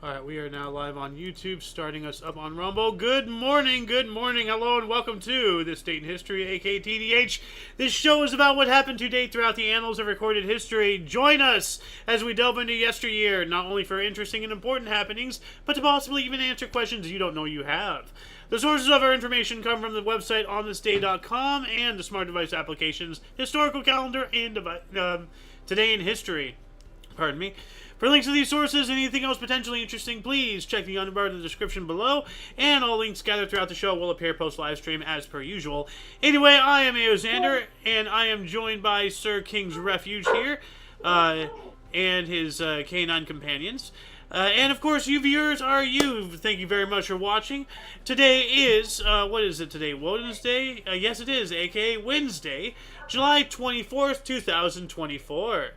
Alright, we are now live on YouTube, starting us up on Rumble. Good morning, hello, and welcome to This Date in History, aka TDH. This show is about what happened to date throughout the annals of recorded history. Join us as we delve into yesteryear, not only for interesting and important happenings, but to possibly even answer questions you don't know you have. The sources of our information come from the website onthisday.com and the smart device applications, historical calendar, and Today in History. Pardon me. For links to these sources and anything else potentially interesting, please check the underbar in the description below, and all links gathered throughout the show will appear post-livestream as per usual. Anyway, I am Xander, and I am joined by Sir King's Refuge here, and his canine companions. And of course, you viewers are you. Thank you very much for watching. Today is, what is it today? Wednesday? Yes, it is, aka Wednesday, July 24th, 2024.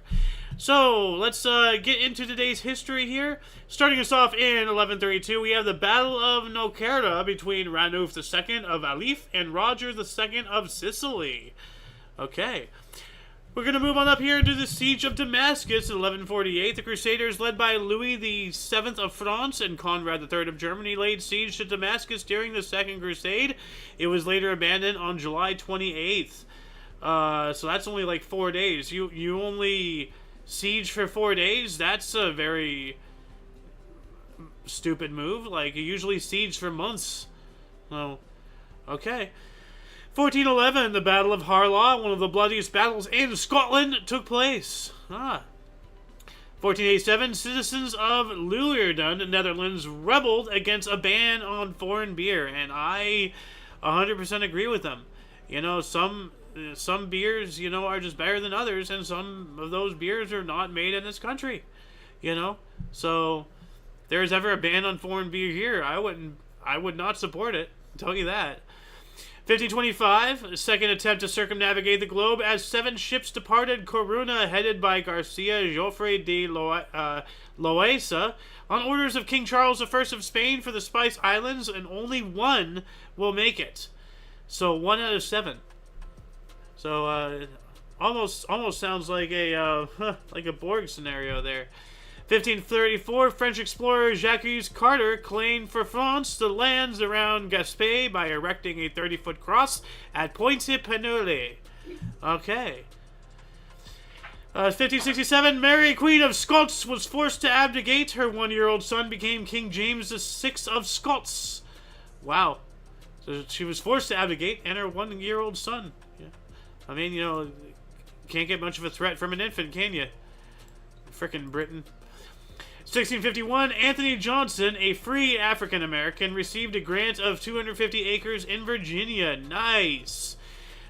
So, let's get into today's history here. Starting us off in 1132, we have the Battle of Nocerda between Ranulf II of Alif and Roger II of Sicily. Okay. We're going to move on up here to the Siege of Damascus in 1148. The Crusaders, led by Louis VII of France and Conrad III of Germany, laid siege to Damascus during the Second Crusade. It was later abandoned on July 28th. So that's only like 4 days. You only siege for 4 days? That's a very stupid move. Like, you usually siege for months. Well, okay. 1411, the Battle of Harlaw, one of the bloodiest battles in Scotland, took place. 1487, citizens of Leeuwarden, Netherlands, rebelled against a ban on foreign beer, and I 100% agree with them. You know, some beers, you know, are just better than others, and some of those beers are not made in this country, you know. So, if there's ever a ban on foreign beer here, I would not support it. I'll tell you that. 1525, a second attempt to circumnavigate the globe as 7 ships departed Corunna, headed by Garcia Joffre de Loaisa, on orders of King Charles I of Spain for the Spice Islands, and only one will make it. So 1 out of 7. So almost sounds like a Borg scenario there. 1534, French explorer Jacques Cartier claimed for France the lands around Gaspé by erecting a 30-foot cross at Pointe-Penule. Okay. 1567, Mary, Queen of Scots, was forced to abdicate. Her 1-year-old son became King James VI of Scots. Wow. So she was forced to abdicate, and her 1-year-old son. Yeah. I mean, you know, can't get much of a threat from an infant, can you? Frickin' Britain. 1651, Anthony Johnson, a free African-American, received a grant of 250 acres in Virginia. Nice.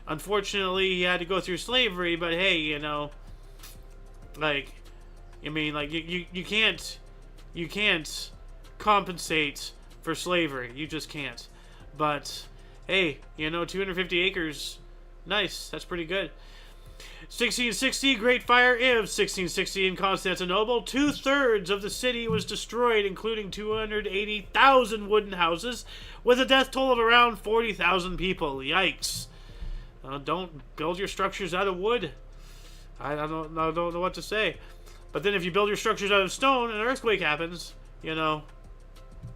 Unfortunately, he had to go through slavery, but hey, you know, like, I mean, like, you can't compensate for slavery. You just can't. But, hey, you know, 250 acres, nice. That's pretty good. 1660, Great Fire of 1660 in Constantinople. 2/3 of the city was destroyed, including 280,000 wooden houses, with a death toll of around 40,000 people. Yikes. Don't build your structures out of wood. I don't know what to say. But then if you build your structures out of stone and an earthquake happens, you know,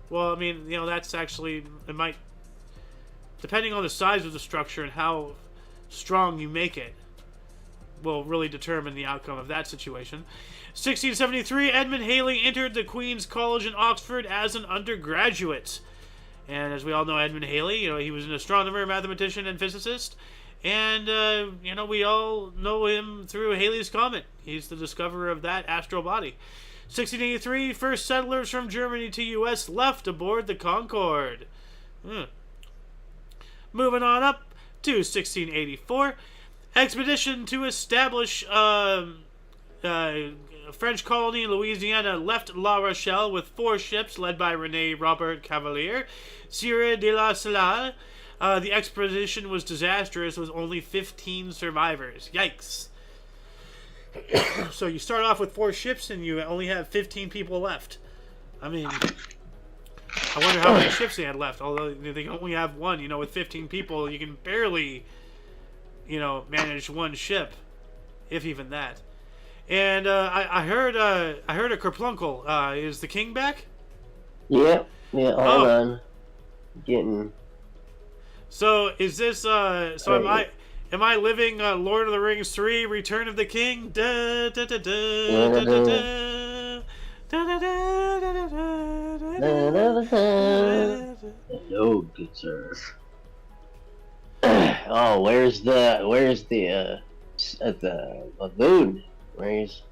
well, I mean, you know, that's actually, it might, depending on the size of the structure and how strong you make it, will really determine the outcome of that situation. 1673, Edmund Halley entered the Queen's College in Oxford as an undergraduate. And as we all know, Edmund Halley, you know, he was an astronomer, mathematician, and physicist. And, you know, we all know him through Halley's Comet. He's the discoverer of that astral body. 1683, first settlers from Germany to U.S. left aboard the Concorde. Moving on up to 1684. Expedition to establish a French colony in Louisiana left La Rochelle with 4 ships led by René Robert Cavalier, Sieur de la Salle. The expedition was disastrous with only 15 survivors. Yikes. So you start off with 4 ships and you only have 15 people left. I mean, I wonder how many ships they had left, although they only have 1. You know, with 15 people, you can barely, you know, manage 1 ship, if even that. And I heard a kerplunkel. Is the king back? Yep. Yeah, hold Oh, on. Getting so is this so ready. am I living Lord of the Rings 3 Return of the King? Da, da, da, da, da, da, Da-da-da. da. Da, da, da, da, da, da, da, Da-da-da. da, da. Hello, good sir. Oh, the lagoon? Where he's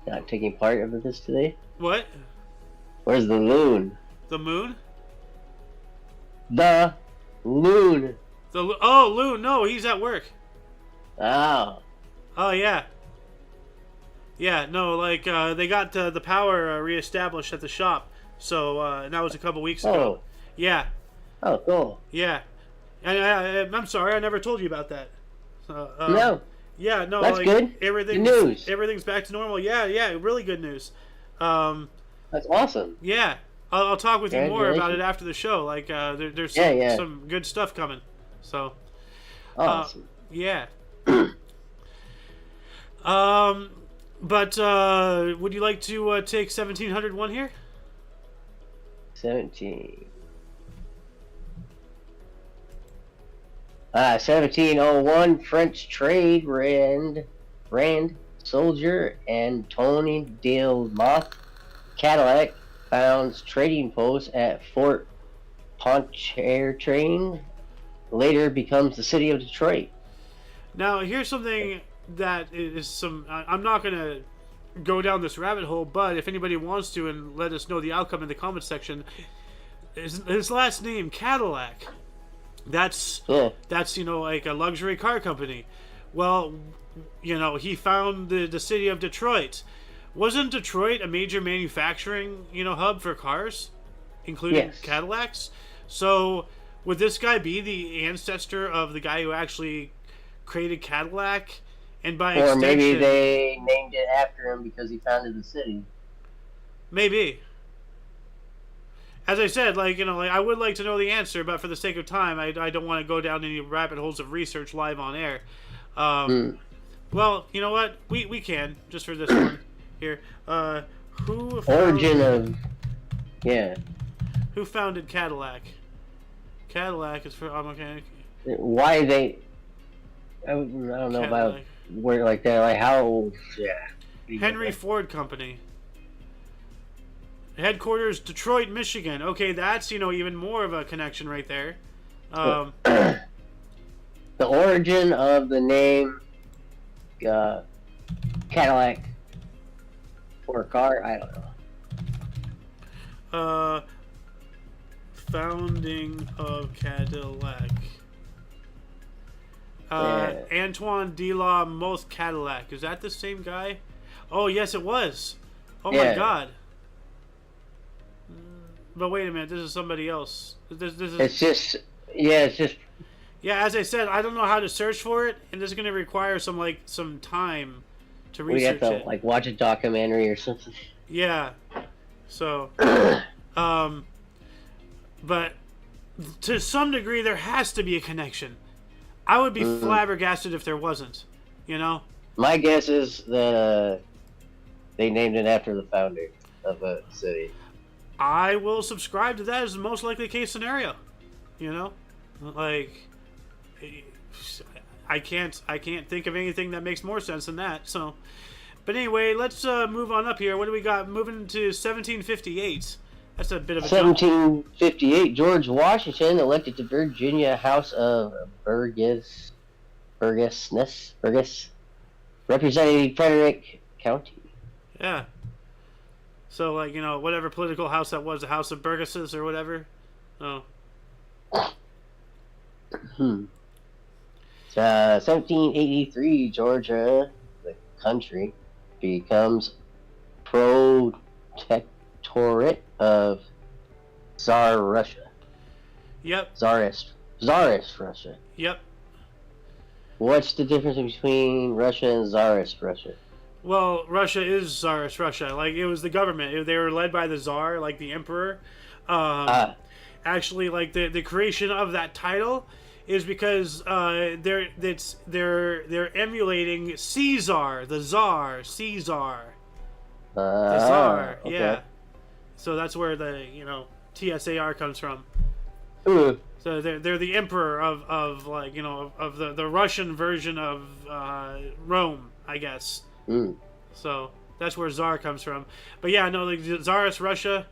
not taking part of this today? What? Where's the loon? The moon? The loon. Oh, Lou, no, he's at work. Oh. Oh yeah. Yeah, no, like they got the power reestablished at the shop. So and that was a couple weeks ago. Oh. Yeah. Oh, cool. Yeah. And I'm sorry, I never told you about that. No, Yeah, no, that's like good. Good news. everything's back to normal. Yeah, yeah, really good news. Um, That's awesome. yeah, I'll talk with you more about it Congratulations. after the show. Like, there's Yeah, yeah. some good stuff coming. So, uh, Awesome. yeah. Um, but would you like to take 1701 here? 17. 1701, French trade Rand soldier Antoine de Moth Cadillac founds trading post at Fort Pontchartrain. Later becomes the city of Detroit. Now, here's something that is some. I'm not gonna go down this rabbit hole, but if anybody wants to and let us know the outcome in the comment section, his last name Cadillac. That's Yeah. that's like a luxury car company. Well, he found the city of Detroit. Wasn't Detroit a major manufacturing hub for cars, including Yes. Cadillacs? So would this guy be the ancestor of the guy who actually created Cadillac, and by Or maybe extension, they named it after him because he founded the city. maybe. As I said, like I would like to know the answer, but for the sake of time, I don't want to go down any rabbit holes of research live on air. Mm. Well, you know what? We can just for this one here. Who Origin founded, of. Yeah. who founded Cadillac? Cadillac is for okay. Why they. I don't know about Cadillac. word like that. Like how. Yeah. Henry Ford Company. Headquarters Detroit, Michigan. Okay, that's even more of a connection right there. The origin of the name Cadillac for a car, I don't know. Founding of Cadillac. Yeah. Antoine de la Moth Cadillac. Is that the same guy? Oh, yes, it was. Oh, my Yeah. God. But wait a minute, this is somebody else. This is. It's just. Yeah, as I said, I don't know how to search for it, and this is going to require some time to We have research to it. watch a documentary or something. Yeah. So, but to some degree, there has to be a connection. I would be flabbergasted if there wasn't. My guess is that they named it after the founder of a city. I will subscribe to that as the most likely case scenario. Like I can't think of anything that makes more sense than that. So, but anyway, let's move on up here. What do we got? Moving to 1758. That's a bit of a jump. 1758, George Washington elected to Virginia House of Burgess, representing Frederick County. Yeah. So, whatever political house that was, the House of Burgesses or whatever. Oh. 1783, Georgia, the country, becomes protectorate of Tsar Russia. Yep. Tsarist Russia. Yep. What's the difference between Russia and Tsarist Russia? Well, Russia is Tsarist Russia. Like, it was the government. They were led by the Tsar, like the emperor. Actually, like the creation of that title is because they're emulating Caesar, the Tsar, Caesar, the Tsar. Okay. Yeah, So that's where the TSAR comes from. Ooh. So they're the emperor of like of the Russian version of Rome, I guess. So that's where Tsar comes from. But yeah, no, like Tsarist Russia,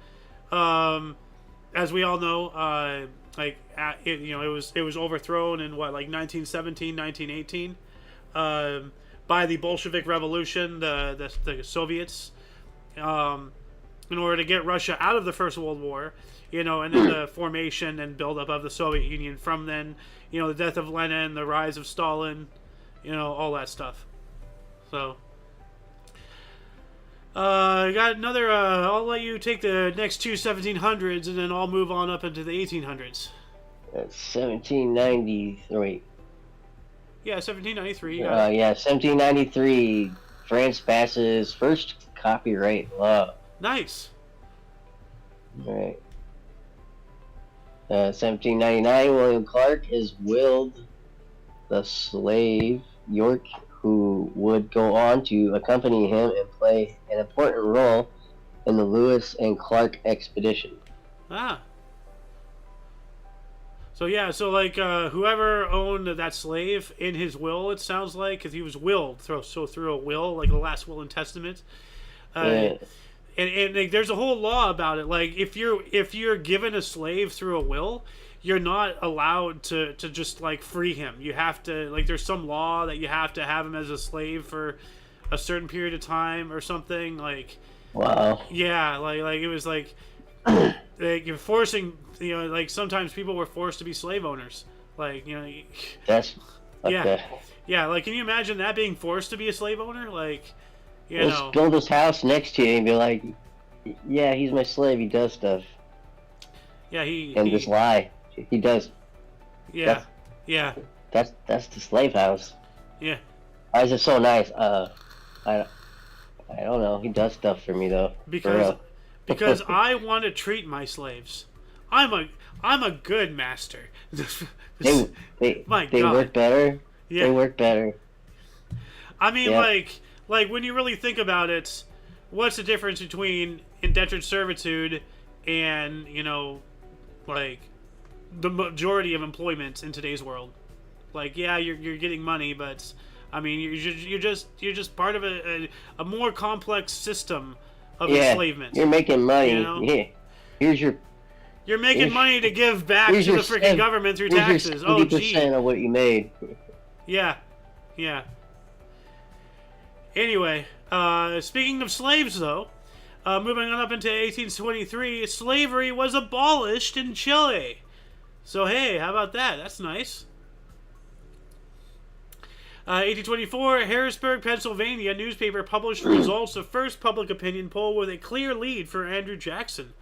as we all know, it was overthrown in what, like 1917, 1918, by the Bolshevik Revolution, the Soviets, in order to get Russia out of the First World War. And then the formation and buildup of the Soviet Union from then, the death of Lenin, the rise of Stalin, all that stuff. So, I got another, I'll let you take the next two 1700s, and then I'll move on up into the 1800s. That's 1790, wait. Yeah, 1793. 1793, France passes first copyright law. Nice. All right. 1799, William Clark is willed the slave York, who would go on to accompany him and play an important role in the Lewis and Clark expedition. Ah. So yeah, so like whoever owned that slave in his will, it sounds like, because he was willed through a will, like the last will and testament. And like, there's a whole law about it. Like if you're given a slave through a will, you're not allowed to just like free him. You have to, like, there's some law that you have to have him as a slave for a certain period of time or something. Like, wow. Yeah, like it was like you're forcing. Like sometimes people were forced to be slave owners. Like That's okay. Yeah. Like, can you imagine that, being forced to be a slave owner? Like. Let's build his house next to you and be like, yeah, he's my slave. He does stuff. Yeah, just lie. He does. Yeah, That's the slave house. Yeah. Why is it so nice? I don't know. He does stuff for me though. Because I want to treat my slaves. I'm a good master. They work better. Yeah. They work better. I mean, like when you really think about it, what's the difference between indentured servitude and like the majority of employment in today's world? Like, yeah, you're getting money, but I mean, you're just part of a more complex system of enslavement. You're making money. Yeah. You're making money to give back to the freaking government through taxes. Oh, gee. 70% of what you made. Yeah. Anyway, speaking of slaves, though, moving on up into 1823, slavery was abolished in Chile. So, hey, how about that? That's nice. 1824, Harrisburg, Pennsylvania newspaper published results of first public opinion poll with a clear lead for Andrew Jackson.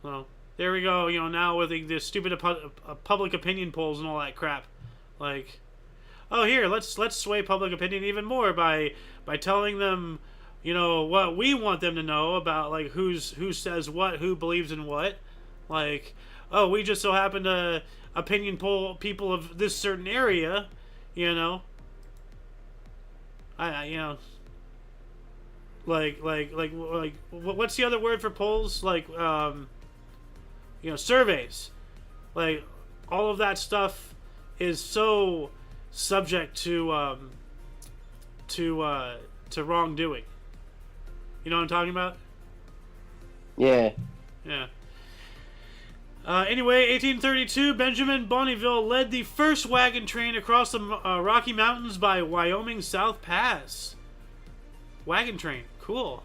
Well, there we go. Now with the stupid public opinion polls and all that crap, like. Oh, here, let's sway public opinion even more by telling them, what we want them to know about, like, who says what, who believes in what. Like, oh, we just so happen to opinion poll people of this certain area, like what's the other word for polls? Like, surveys. Like, all of that stuff is so subject to wrongdoing. You know what I'm talking about? Yeah. Anyway, 1832, Benjamin Bonneville led the first wagon train across the Rocky Mountains by Wyoming South Pass. Wagon train, cool.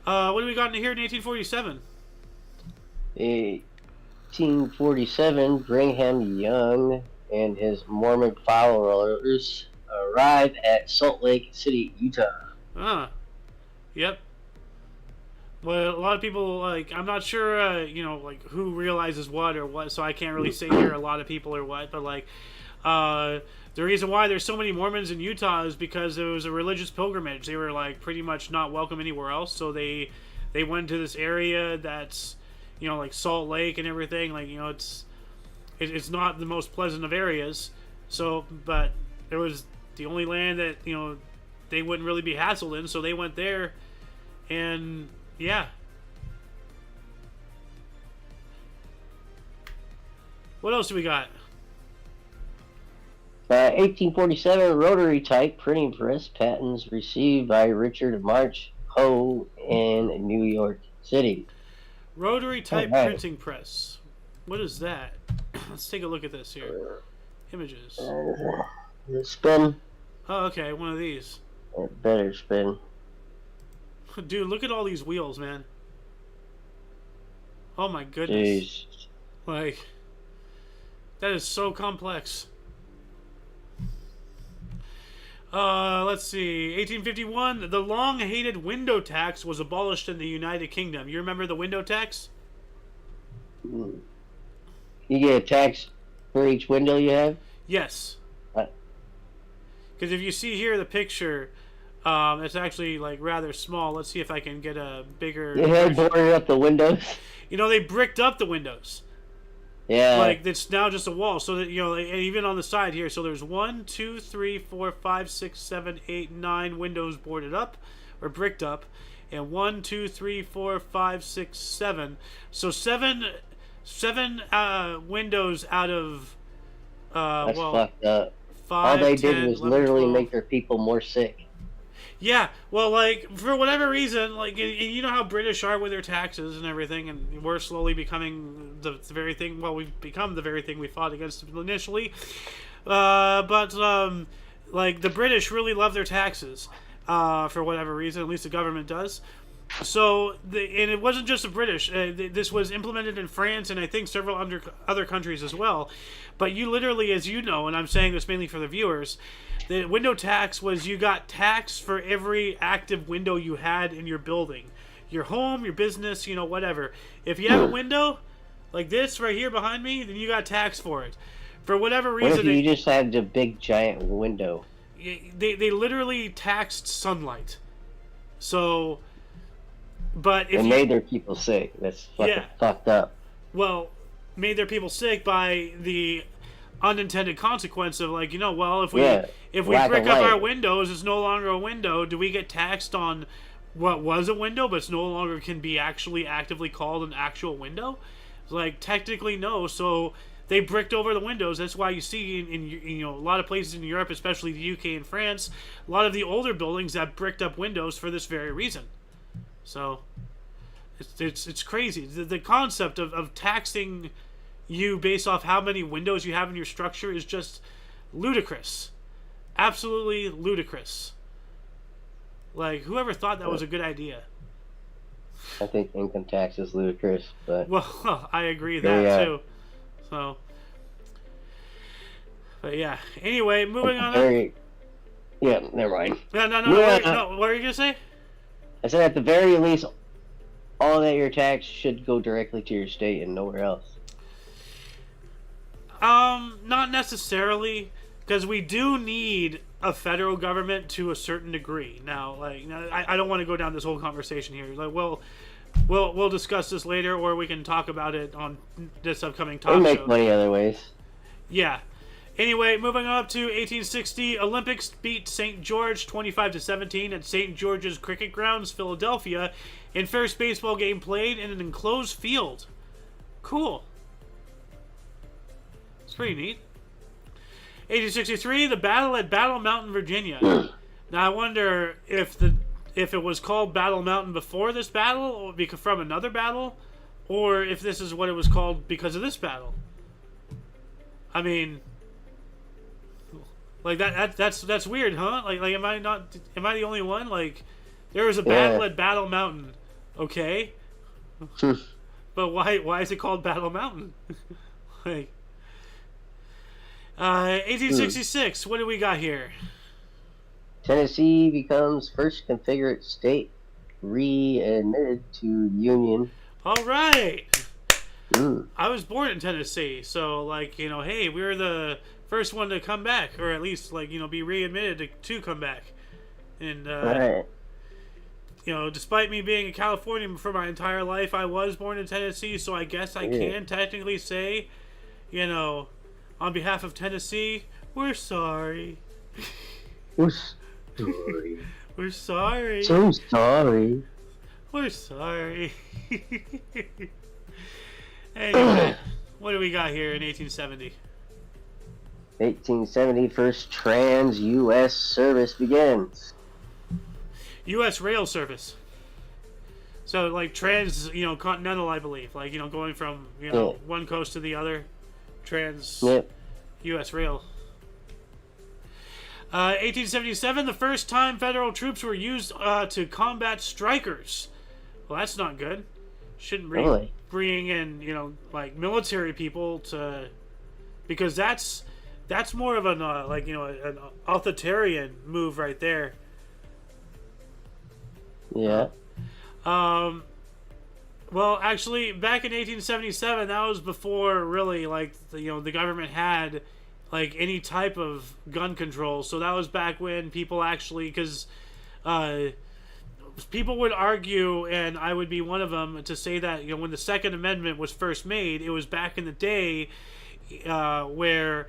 What do we got in here in 1847? 1847, Brigham Young and his Mormon followers arrive at Salt Lake City, Utah. Yep. Well, a lot of people, like, I'm not sure, like, who realizes what or what, so I can't really say here a lot of people or what, but, like, the reason why there's so many Mormons in Utah is because it was a religious pilgrimage. They were, like, pretty much not welcome anywhere else, so they went to this area that's, like Salt Lake and everything, like, it's not the most pleasant of areas, so, but it was the only land that, they wouldn't really be hassled in, so they went there, And yeah. What else do we got? 1847 rotary type printing press patents received by Richard March Poe in New York City. Rotary type Alright. printing press. What is that? Let's take a look at this here. Images. Spin. Oh, okay, one of these. Better spin. Dude, look at all these wheels, man. Oh my goodness. Jeez. Like, that is so complex. Let's see. 1851, the long-hated window tax was abolished in the United Kingdom. You remember the window tax? You get a tax for each window you have? Yes. Because if you see here the picture, it's actually like rather small. Let's see if I can get a bigger. They had boarded up the windows. You know, they bricked up the windows. Yeah. Like it's now just a wall, so that and even on the side here. So there's 1, 2, 3, 4, 5, 6, 7, 8, 9 windows boarded up or bricked up, and 1, 2, 3, 4, 5, 6, 7. So seven windows out of That's fucked up. 5, All they 10, did was 11, literally 12. make their people more sick. Yeah, well, like, for whatever reason, like, you know how British are with their taxes and everything, and we're slowly becoming the very thing, well, we've become the very thing we fought against initially, but like, the British really love their taxes, for whatever reason, at least the government does. So, and it wasn't just the British. This was implemented in France and I think several other countries as well. But you literally, as you know, and I'm saying this mainly for the viewers, the window tax was you got taxed for every active window you had in your building. Your home, your business, whatever. If you have a window, like this right here behind me, then you got taxed for it. For whatever reason... What if you just had a big giant window? They literally taxed sunlight. So... But if it made their people sick. That's fucking fucked up. Well, made their people sick by the unintended consequence of if we brick up our windows, it's no longer a window. Do we get taxed on what was a window, but it's no longer can be actually actively called an actual window? Like technically no. So they bricked over the windows. That's why you see in a lot of places in Europe, especially the UK and France, a lot of the older buildings have bricked up windows for this very reason. So, it's crazy. The concept of taxing you based off how many windows you have in your structure is just ludicrous. Absolutely ludicrous. Like, whoever thought that was a good idea? I think income tax is ludicrous, but... Well, I agree that too. So, but yeah. Anyway, moving on. Yeah, never mind. No, what were you going to say? I said at the very least, all that your tax should go directly to your state and nowhere else. Not necessarily, because we do need a federal government to a certain degree. Now, I don't want to go down this whole conversation here. Like, we'll discuss this later, or we can talk about it on this upcoming talk show. We make money other ways. Yeah. Anyway, moving up to 1860, Olympics beat St. George 25-17 at St. George's Cricket Grounds, Philadelphia, in first baseball game played in an enclosed field. Cool. It's pretty neat. 1863, the battle at Battle Mountain, Virginia. Now I wonder if it was called Battle Mountain before this battle, or from another battle, or if this is what it was called because of this battle. I mean. Like that's weird, huh? Like am I the only one? Like there was a battle at Battle Mountain, okay? But why is it called Battle Mountain? Like 1866, what do we got here? Tennessee becomes first Confederate state readmitted to Union. All right. I was born in Tennessee, so hey, we were the first one to come back, or at least be readmitted to come back. And right. Despite me being a Californian for my entire life, I was born in Tennessee, so I guess I can technically say, on behalf of Tennessee, we're sorry. We're sorry. We're sorry. So sorry. We're sorry. Anyway, what do we got here in 1870? 1870, first trans-U.S. service begins. U.S. rail service. So, like, continental, I believe. Like, going from, one coast to the other. Yep. U.S. rail. 1877, the first time federal troops were used to combat strikers. Well, that's not good. Shouldn't be bringing in, like, military people to... Because that's more of an, an authoritarian move right there. Yeah. Well, actually, back in 1877, that was before really, like, the government had, like, any type of gun control. So that was back when people actually, because people would argue, and I would be one of them, to say that, when the Second Amendment was first made, it was back in the day where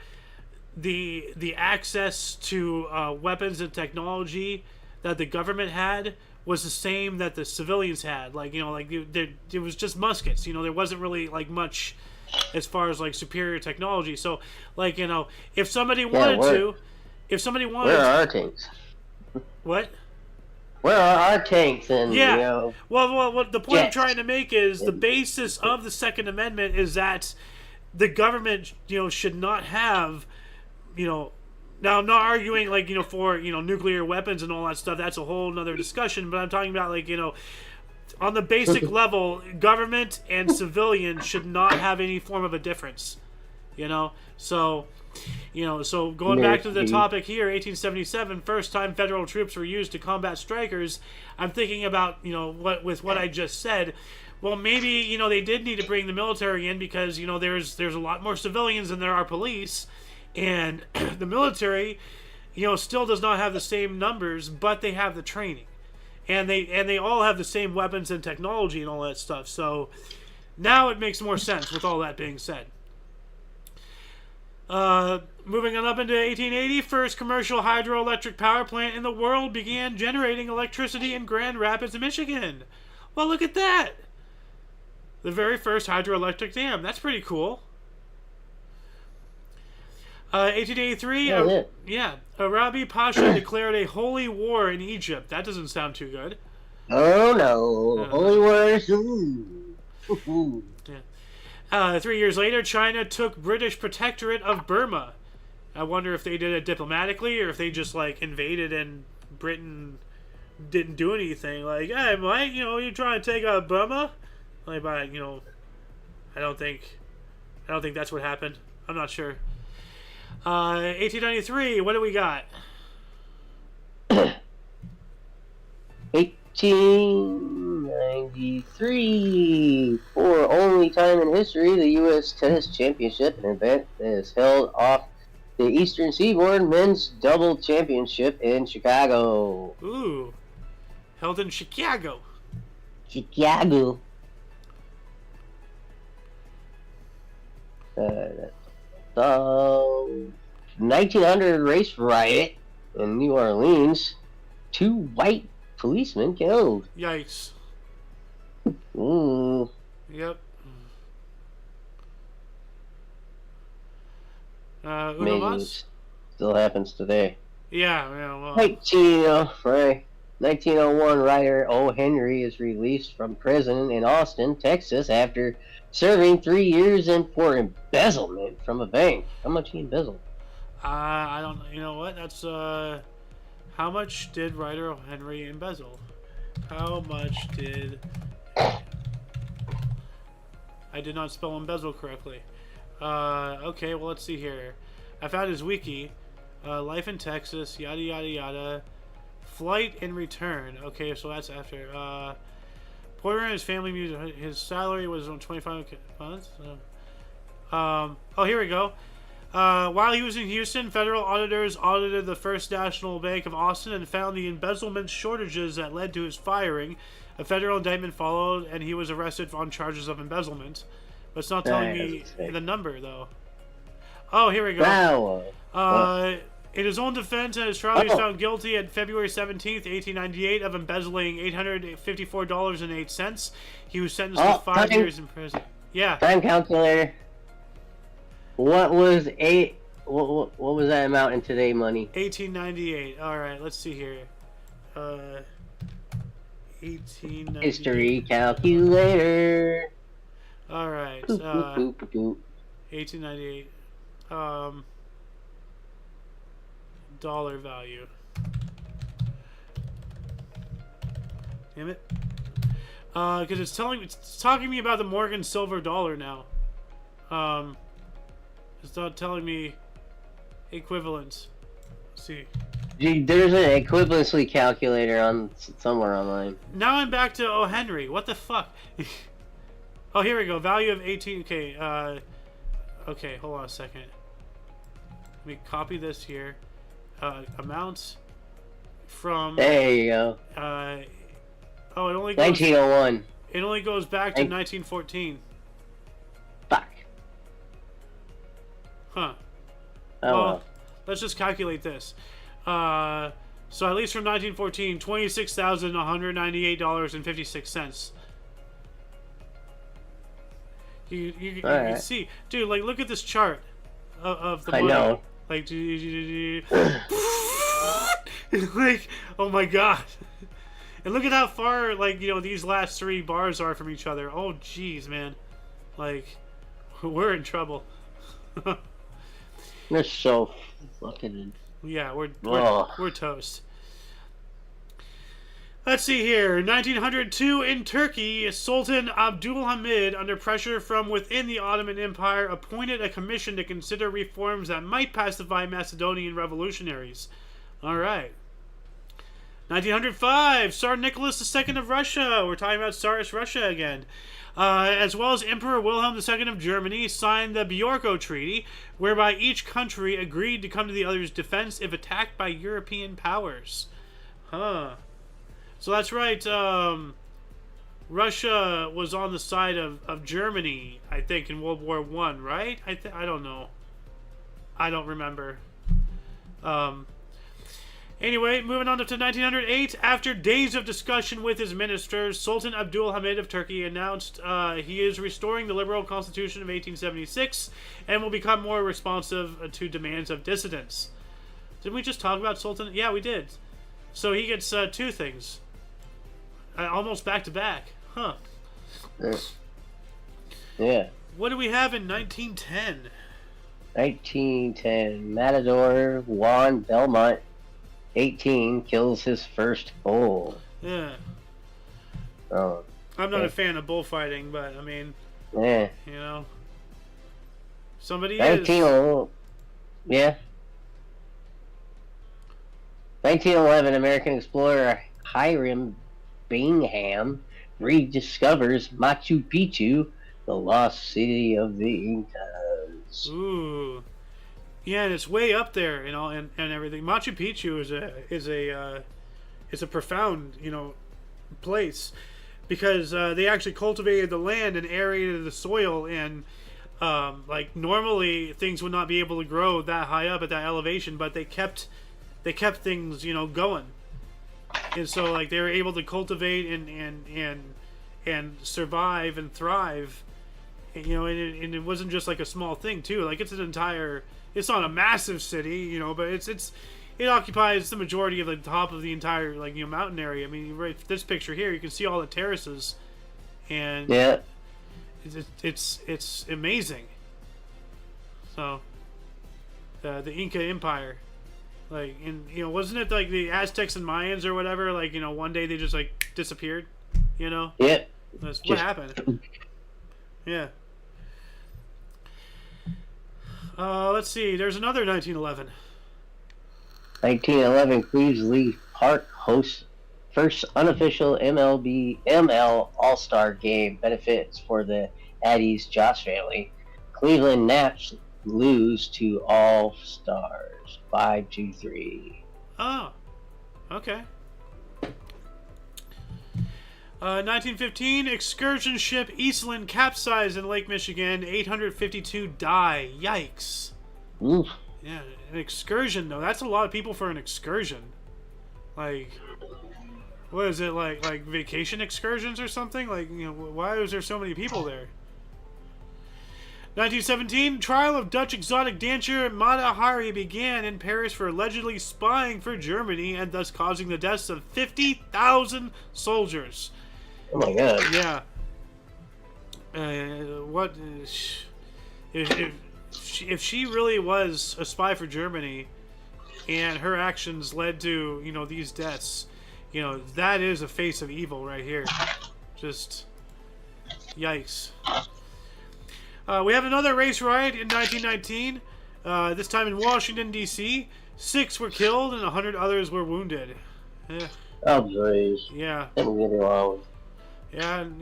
the access to weapons and technology that the government had was the same that the civilians had. Like, it was just muskets. There wasn't really, like, much as far as, like, superior technology. So, like, if somebody wanted where are our tanks? What? Where are our tanks? And Well, what the point I'm trying to make is the basis of the Second Amendment is that the government, should not have, Now, I'm not arguing, like, for, nuclear weapons and all that stuff. That's a whole nother discussion. But I'm talking about, like, on the basic level, government and civilian should not have any form of a difference. So, so going back to the topic here, 1877, first time federal troops were used to combat strikers. I'm thinking about, what I just said. Well, maybe, they did need to bring the military in because, there's a lot more civilians than there are police. And the military, still does not have the same numbers, but they have the training, and they all have the same weapons and technology and all that stuff. So now it makes more sense. With all that being said, moving on up into 1880, first commercial hydroelectric power plant in the world began generating electricity in Grand Rapids, Michigan. Well, look at that! The very first hydroelectric dam. That's pretty cool. 1883, Arabi Pasha declared a holy war in Egypt. That doesn't sound too good. Oh no, holy war. Yeah. 3 years later, China took British protectorate of Burma. I wonder if they did it diplomatically or if they just, like, invaded and Britain didn't do anything. Like, hey, Mike, you trying to take out Burma? Like, but I don't think that's what happened. I'm not sure. 1893, what do we got? 1893, for only time in history, the U.S. Tennis Championship, an event that is held off the Eastern Seaboard Men's Double Championship in Chicago. Ooh, held in Chicago. Chicago. 1900 race riot in New Orleans. 2 white policemen killed. Yikes. Ooh. Yep. Maybe still happens today. Yeah, well. 1901 writer O. Henry is released from prison in Austin, Texas after serving 3 years for embezzlement from a bank. How much he embezzled? I don't. You know what? That's how much did writer O. Henry embezzle? How much did? I did not spell embezzle correctly. Okay, well, let's see here. I found his wiki. Life in Texas, yada yada yada. Flight and return. Okay, so that's after. Porter and his family music. His salary was on 25 months. Oh, here we go. While he was in Houston, federal auditors audited the First National Bank of Austin and found the embezzlement shortages that led to his firing. A federal indictment followed, and he was arrested on charges of embezzlement. But it's not telling me the number, though. Oh, here we go. Wow. In his own defense, in his trial, he was found guilty at February 17th, 1898, of embezzling $854.08. He was sentenced to 5 years in prison. Yeah. Time calculator. What was what was that amount in today money? 1898. All right, let's see here. 1898. History calculator. All right. 1898. Dollar value. Damn it. Because it's talking me about the Morgan silver dollar now. It's not telling me equivalents. Let's see. There's an equivalency calculator on somewhere online. Now I'm back to O. Henry. What the fuck? Oh, here we go. Value of 18. Okay. Okay. Hold on a second. Let me copy this here. Amounts from. There you go. Oh, it only goes. 1901. It only goes back to 1914. Fuck. Huh. Oh well. Let's just calculate this. So at least from 1914, $26,198.56. You can see, dude. Like, look at this chart of the money. I know. Like, like, oh my god. And look at how far, like, you know, these last 3 bars are from each other. Oh, jeez, man. Like, we're in trouble. They're so fucking. Yeah, we're toast. Let's see here. 1902 in Turkey, Sultan Abdülhamid, under pressure from within the Ottoman Empire, appointed a commission to consider reforms that might pacify Macedonian revolutionaries. All right. 1905, Tsar Nicholas II of Russia. We're talking about Tsarist Russia again. As well as Emperor Wilhelm II of Germany, signed the Bjorko Treaty, whereby each country agreed to come to the other's defense if attacked by European powers. Huh. So that's right. Russia was on the side of Germany, I think, in World War I, right? I don't know. I don't remember. Anyway, moving on to 1908, after days of discussion with his ministers, Sultan Abdülhamid of Turkey announced he is restoring the liberal constitution of 1876 and will become more responsive to demands of dissidents. Didn't we just talk about Sultan? Yeah, we did. So he gets 2 things. Almost back to back. Huh. Yeah. What do we have in 1910? 1910, Matador Juan Belmont, 18, kills his first bull. Yeah. Oh. I'm not a fan of bullfighting, but I mean, yeah. You know, somebody 19, is. Yeah. 1911, American explorer Hiram Bingham rediscovers Machu Picchu, the lost city of the Incas. Ooh. Yeah, and it's way up there, you know, and everything. Machu Picchu is a profound, you know, place because they actually cultivated the land and aerated the soil, and like normally things would not be able to grow that high up at that elevation, but they kept things, you know, going, and so like they were able to cultivate and survive and thrive, you know, and it wasn't just like a small thing too. Like it's not a massive city, you know, but it occupies the majority of the top of the entire, like, you know, mountain area. I mean, right, this picture here, you can see all the terraces, and yeah, it's amazing. So the Inca Empire, like, and you know, wasn't it like the Aztecs and Mayans or whatever? Like, you know, one day they just like disappeared, you know? Yeah, that's what happened. Yeah. Let's see. There's another 1911. 1911, Cleveland Park hosts first unofficial ML All-Star Game benefits for the Addies Joss family. Cleveland Naps lose to All Stars 5-3. Oh, okay. 1915, excursion ship Eastland capsized in Lake Michigan. 852 die. Yikes. Oof. Yeah, an excursion though. That's a lot of people for an excursion. Like, what is it like vacation excursions or something? Like, why is there so many people there? 1917, trial of Dutch exotic dancer Mata Hari began in Paris for allegedly spying for Germany and thus causing the deaths of 50,000 soldiers. Oh my god. Yeah. What? If she really was a spy for Germany, and her actions led to these deaths, that is a face of evil right here. Just yikes. We have another race riot in 1919. This time in Washington D.C. 6 were killed and 100 others were wounded. Oh jeez. Yeah. Didn't get it wrong. Yeah, and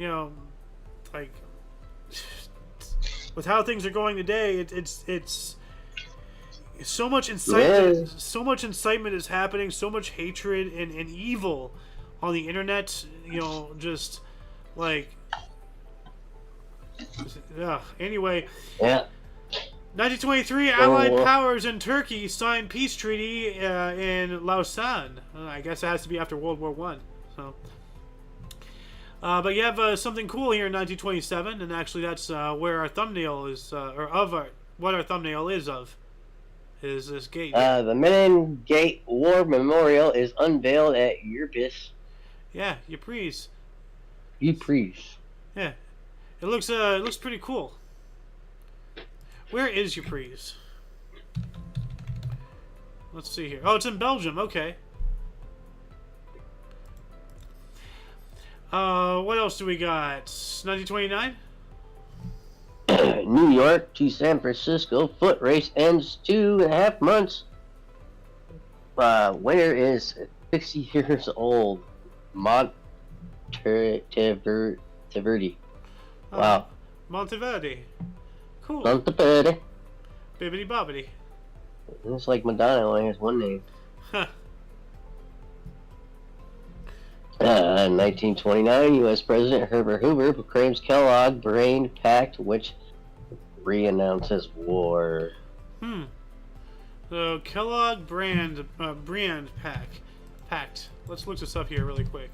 like, with how things are going today, it's so much incitement. Yeah. So much incitement is happening. So much hatred and evil on the internet. Just like, anyway. Yeah. 1923, Allied powers in Turkey signed peace treaty in Lausanne. I guess it has to be after World War One. So. But you have something cool here in 1927, and actually that's where our thumbnail is, what our thumbnail is of, is this gate. The Menin Gate War Memorial is unveiled at Ypres. Yeah, Ypres. Ypres. Yeah, it looks pretty cool. Where is Ypres? Let's see here. Oh, it's in Belgium. Okay. What else do we got? 1929? New York to San Francisco foot race ends 2.5 months. Winner is 60 years old. Monteverde. Wow. Monteverde. Cool. Monteverde. Bibbidi bobbidi. It's like Madonna only has one name. Huh. 1929, U.S. President Herbert Hoover proclaims Kellogg-Briand Pact, which re-announces war. So Kellogg-Briand Pact. Let's look this up here really quick.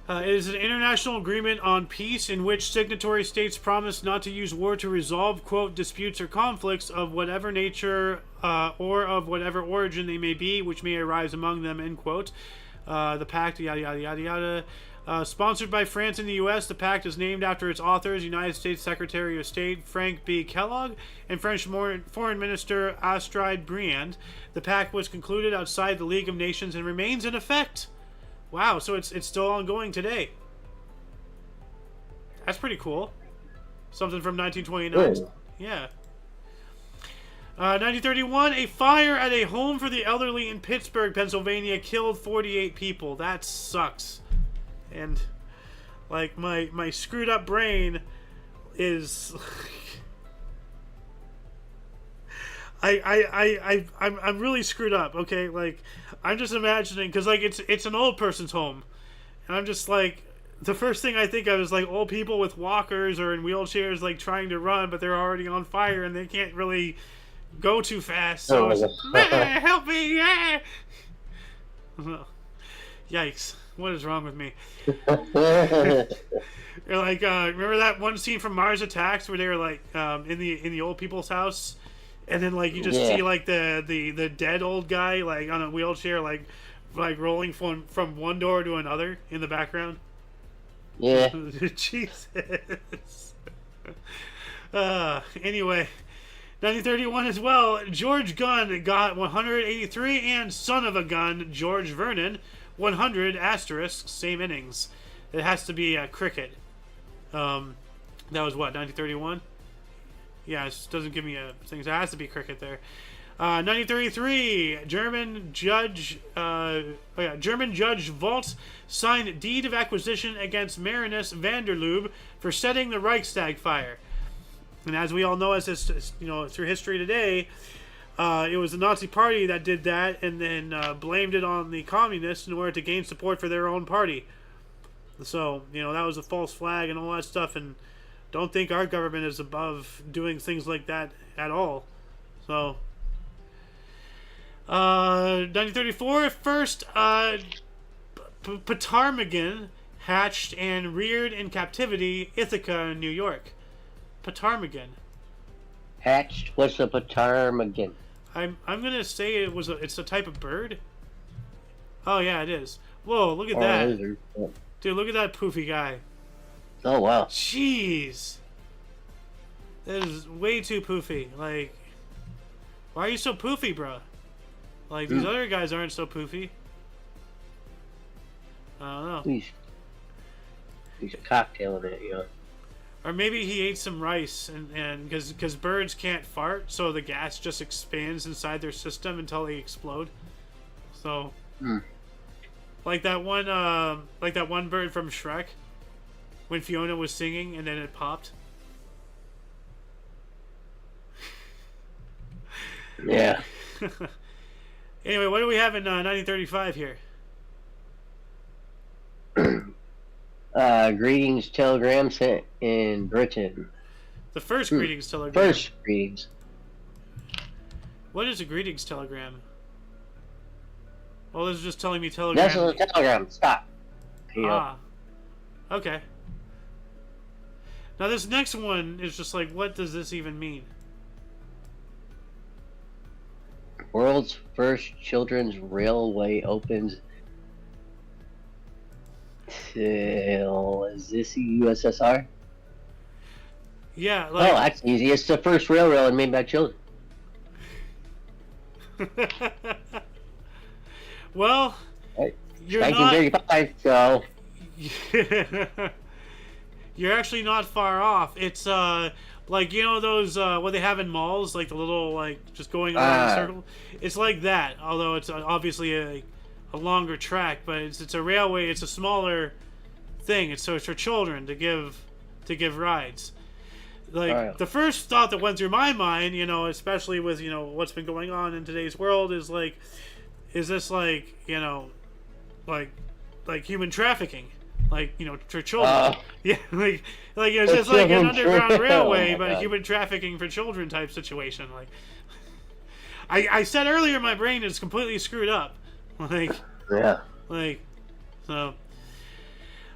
It is an international agreement on peace in which signatory states promise not to use war to resolve, quote, disputes or conflicts of whatever nature or of whatever origin they may be, which may arise among them, end quote. The pact, yada, yada, yada, yada. Sponsored by France and the U.S., the pact is named after its authors, United States Secretary of State Frank B. Kellogg and French Foreign Minister Astrid Briand. The pact was concluded outside the League of Nations and remains in effect. Wow, so it's still ongoing today. That's pretty cool. Something from 1929. Good. Yeah. 1931, a fire at a home for the elderly in Pittsburgh, Pennsylvania killed 48 people. That sucks. And like my screwed up brain is I'm really screwed up, okay? Like, I'm just imagining, because, like, it's an old person's home. And I'm just, like, the first thing I think of is, like, old people with walkers or in wheelchairs, like, trying to run, but they're already on fire and they can't really go too fast. So it's, help me, yeah! Yikes. What is wrong with me? You're like, remember that one scene from Mars Attacks where they were, like, in the old people's house? And then, like, you just see, like, the dead old guy, like, on a wheelchair, like rolling from one door to another in the background. Yeah. Jesus. Anyway, 1931 as well. George Gunn got 183, and son of a gun, George Vernon, 100 asterisk, same innings. It has to be cricket. That was what, 1931? Yeah, it doesn't give me a thing. So it has to be cricket there. 1933, German Judge Volt signed deed of acquisition against Marinus van der Lubbe for setting the Reichstag fire. And as we all know, through history today, it was the Nazi Party that did that, and then blamed it on the communists in order to gain support for their own party. So that was a false flag and all that stuff, and don't think our government is above doing things like that at all. So, 1934, first ptarmigan hatched and reared in captivity, Ithaca, New York. Ptarmigan. Hatched? What's a ptarmigan? I'm gonna say it's a type of bird. Oh yeah, it is. Whoa, look at that. Lizard. Dude, look at that poofy guy. Oh, wow. Jeez. That is way too poofy. Like, why are you so poofy, bro? Like, these other guys aren't so poofy. I don't know. He's a cocktail in it, you know. Or maybe he ate some rice, and because birds can't fart, so the gas just expands inside their system until they explode. So, like that one bird from Shrek, when Fiona was singing and then it popped. Yeah. Anyway, what do we have in 1935 here? Greetings telegram sent in Britain. The first greetings telegram. First greetings. What is a greetings telegram? Well, this is just telling me telegram. That's a telegram. Stop. Ah. Okay. Now this next one is just like, what does this even mean? World's first children's railway opens. Is this USSR? Yeah. Like, oh, that's easy. It's the first railroad made by children. Well, you're 1935, so you're actually not far off. It's like, you know those what they have in malls, like the little, like, just going around in a circle. It's like that, although it's obviously a longer track, but it's a railway. It's a smaller thing. It's for children to give rides. Like, the first thought that went through my mind, you know, especially with, you know, what's been going on in today's world, is like, is this like, you know, like human trafficking, like, you know, for children? Yeah, like it's just like an underground railway, but human trafficking for children type situation. Like, I said earlier, my brain is completely screwed up. Like, yeah. Like, so.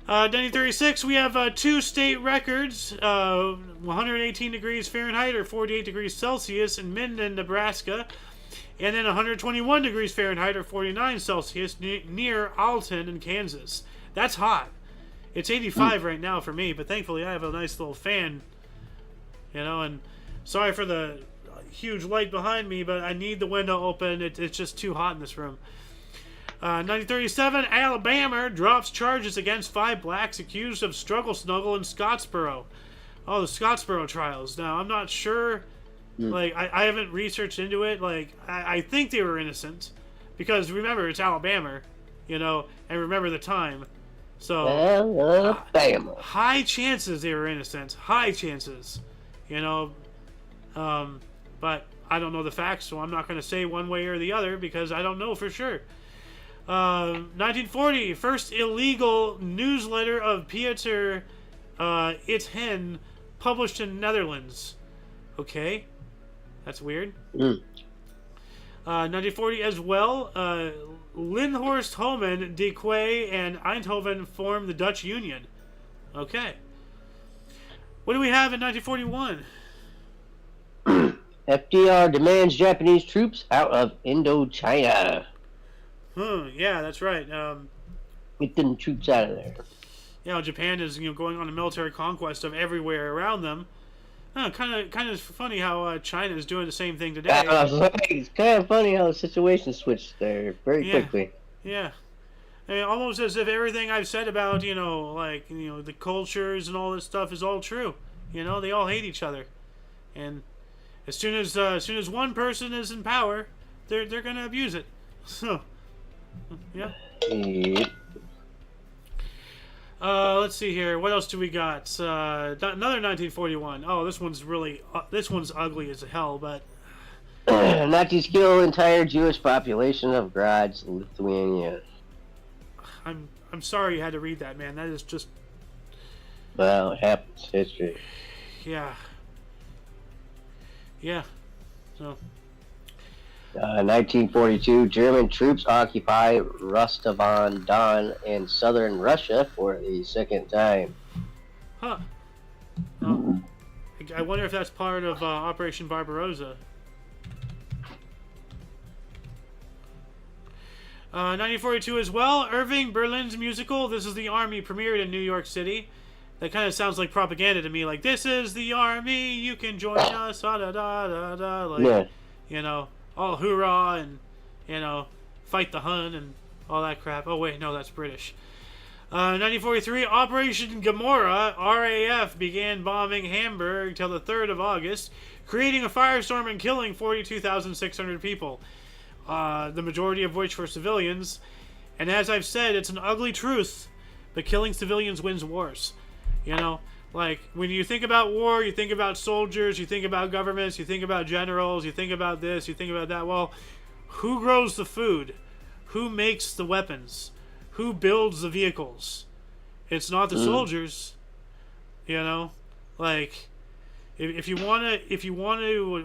1936, we have 2 state records, 118 degrees Fahrenheit or 48 degrees Celsius in Minden, Nebraska, and then 121 degrees Fahrenheit or 49 Celsius near Alton in Kansas. That's hot. It's 85 right now for me, but thankfully I have a nice little fan, you know, and sorry for the huge light behind me, but I need the window open. It's just too hot in this room. 1937, Alabama drops charges against 5 blacks accused of struggle snuggle in Scottsboro. Oh, the Scottsboro trials. Now, I'm not sure. Like, I haven't researched into it. Like, I think they were innocent. Because, remember, it's Alabama, you know, and remember the time. So, Alabama. High chances they were innocent. High chances. You know, but I don't know the facts, so I'm not going to say one way or the other because I don't know for sure. 1940, first illegal newsletter of Pieter It's Hen published in Netherlands. Okay, that's weird. 1940 as well, Lindhorst, Homan, De Quay, and Eindhoven formed the Dutch Union. Okay. What do we have in 1941? FDR demands Japanese troops out of Indochina. Yeah, that's right. Get them troops out of there. You know, Japan is, you know, going on a military conquest of everywhere around them. Kind of funny how China is doing the same thing today. It's kind of funny how the situation switched there very quickly. Yeah. I mean, almost as if everything I've said about, you know, like, you know, the cultures and all this stuff is all true. You know, they all hate each other. And as soon as one person is in power, they're going to abuse it. So, yeah. Let's see here. What else do we got? Another 1941. Oh, this one's ugly as hell, but Nazis kill entire Jewish population of Graz, Lithuania. I'm sorry you had to read that, man. That is just... Well, it happens. History. yeah. Yeah. So. 1942, German troops occupy Rostov-on-Don in southern Russia for the second time. Huh. Oh. I wonder if that's part of Operation Barbarossa. 1942 as well. Irving Berlin's musical "This Is the Army" premiered in New York City. That kind of sounds like propaganda to me. Like, "This is the army, you can join us." Da da da da da. Like, Yeah. you know, all hoorah and fight the Hun and all that crap. Oh wait, no, that's British. 1943, Operation Gomorrah, RAF began bombing Hamburg till the 3rd of August, creating a firestorm and killing 42,600 people. The majority of which were civilians. And as I've said, it's an ugly truth, but killing civilians wins wars. Like, when you think about war, you think about soldiers, you think about governments, you think about generals, you think about this, you think about that. Well, who grows the food? Who makes the weapons? Who builds the vehicles? It's not the soldiers. Like, if you wanna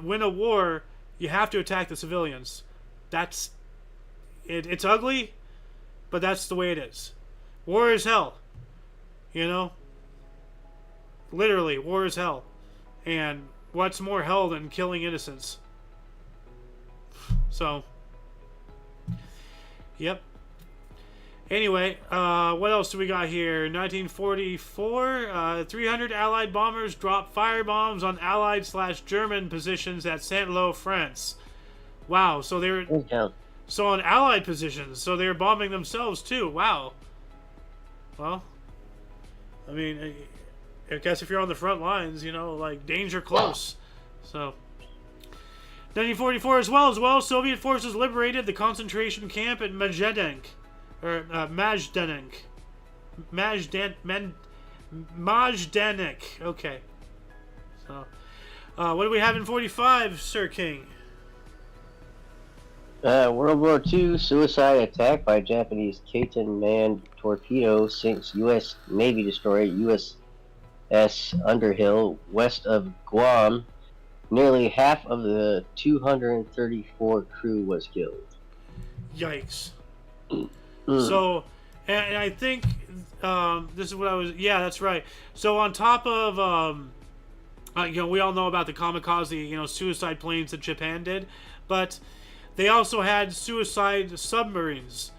win a war, you have to attack the civilians. That's it. It's ugly, but that's the way it is. War is hell. Literally, war is hell. And what's more hell than killing innocents? So, yep. Anyway, what else do we got here? 1944, 300 Allied bombers dropped firebombs on Allied/German positions at Saint-Lô, France. Wow, so they were so on Allied positions, so they were bombing themselves too. Wow. Well, I mean, I guess if you're on the front lines, like, danger close. So, 1944 as well, Soviet forces liberated the concentration camp at Majdanek. Majdanek. Okay. So, what do we have in 45, Sir King? World War II, suicide attack by Japanese Kaiten manned torpedo sinks U.S. Navy destroyer USS Underhill west of Guam. Nearly half of the 234 crew was killed. Yikes. So, and I think this is what I was... Yeah, that's right. So on top of... we all know about the kamikaze, suicide planes that Japan did, but they also had suicide submarines.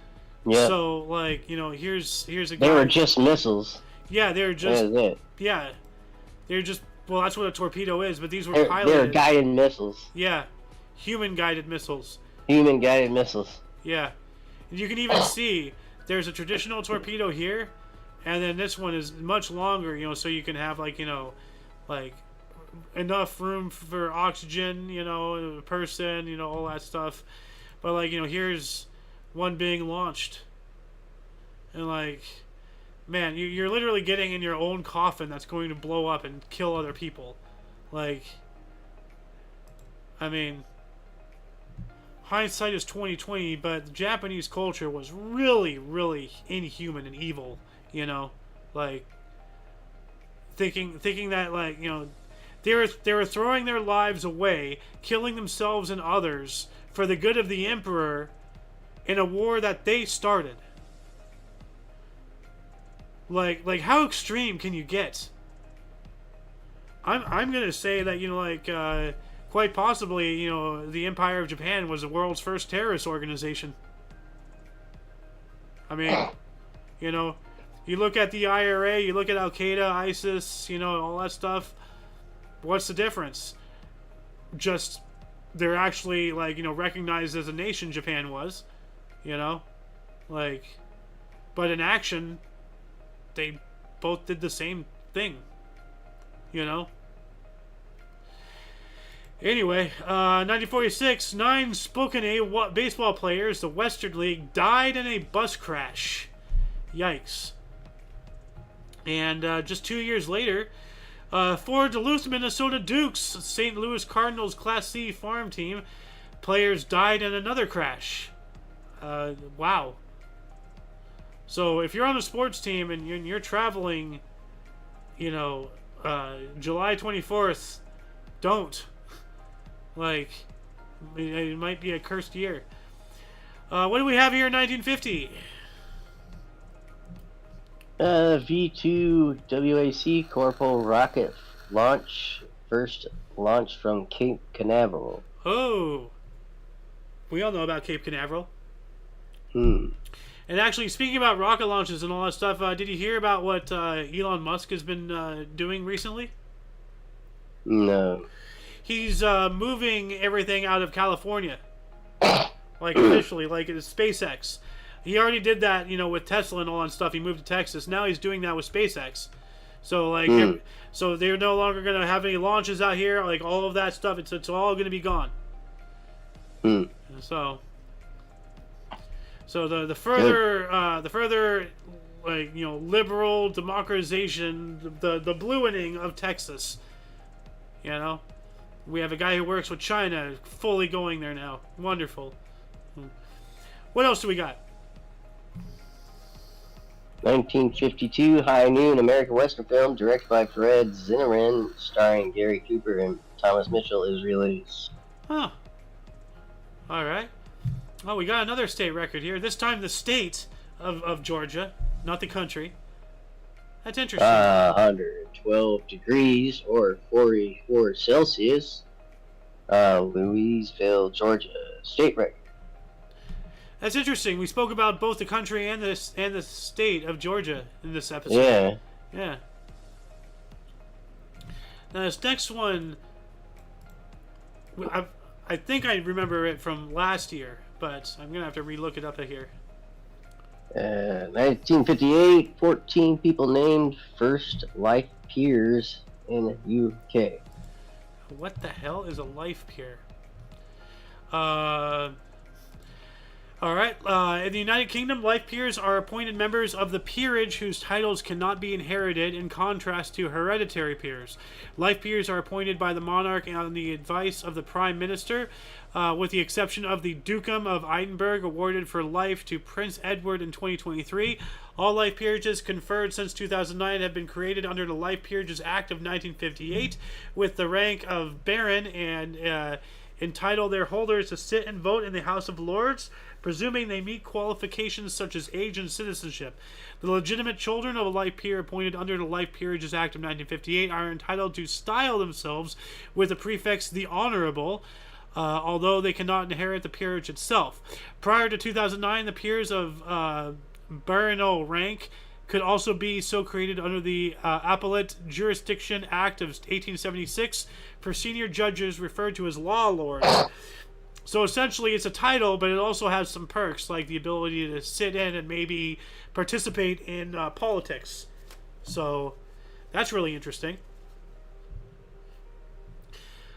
Yeah. So, like, here's a guy... They were just missiles. Yeah, they were just... That was it. Yeah. They were just... Well, that's what a torpedo is, but these were piloted. They were guided missiles. Yeah. Human-guided missiles. Human-guided missiles. Yeah. And you can even see there's a traditional torpedo here, and then this one is much longer, so you can have, like, like, enough room for oxygen, a person, all that stuff. But, like, here's one being launched. And, like, man, you're literally getting in your own coffin that's going to blow up and kill other people. Like, I mean, hindsight is 20/20, but the Japanese culture was really, really inhuman and evil. Like, thinking that, like, they were throwing their lives away, killing themselves and others for the good of the emperor in a war that they started. Like how extreme can you get? I'm gonna say that quite possibly the Empire of Japan was the world's first terrorist organization. I mean, you look at the IRA, you look at Al Qaeda, ISIS, all that stuff. What's the difference? Just they're actually, like, recognized as a nation. Japan was, like, but in action, they both did the same thing, Anyway, 1946, 9 Spokane baseball players, the Western League, died in a bus crash. Yikes. And just 2 years later, 4 Duluth, Minnesota Dukes, St. Louis Cardinals Class C farm team, players died in another crash. Wow. So if you're on a sports team and you're traveling, July 24th, don't. Like, it might be a cursed year. What do we have here in 1950? V2 WAC Corporal rocket launch, first launch from Cape Canaveral. Oh, we all know about Cape Canaveral. And actually, speaking about rocket launches and all that stuff, did you hear about what Elon Musk has been doing recently? No. He's moving everything out of California, like officially, like it's SpaceX. He already did that, with Tesla and all that stuff. He moved to Texas. Now he's doing that with SpaceX. So so they're no longer going to have any launches out here. Like all of that stuff, it's all going to be gone. So the further liberal democratization, the blueing of Texas. We have a guy who works with China fully going there now. Wonderful. What else do we got? 1952 High Noon American Western film directed by Fred Zinnerin, starring Gary Cooper and Thomas Mitchell, is released. Huh. All right. Oh, we got another state record here. This time the state of Georgia, not the country. That's interesting. 112 degrees or 44 Celsius. Louisville, Georgia, state record. That's interesting. We spoke about both the country and the state of Georgia in this episode. Yeah. Yeah. Now this next one, I think I remember it from last year, but I'm gonna have to relook it up here. 1958, 14 people named first life peers in UK. What the hell is a life peer? All right. In the United Kingdom, life peers are appointed members of the peerage whose titles cannot be inherited, in contrast to hereditary peers. Life peers are appointed by the monarch on the advice of the Prime Minister, with the exception of the Dukedom of Edinburgh, awarded for life to Prince Edward in 2023. All life peerages conferred since 2009 have been created under the Life Peerages Act of 1958, with the rank of Baron, and entitle their holders to sit and vote in the House of Lords, presuming they meet qualifications such as age and citizenship. The legitimate children of a life peer appointed under the Life Peerages Act of 1958 are entitled to style themselves with the prefix "the Honourable," although they cannot inherit the peerage itself. Prior to 2009, the peers of baronal rank could also be so created under the Appellate Jurisdiction Act of 1876 for senior judges referred to as law lords. So essentially it's a title, but it also has some perks, like the ability to sit in and maybe participate in politics. So that's really interesting.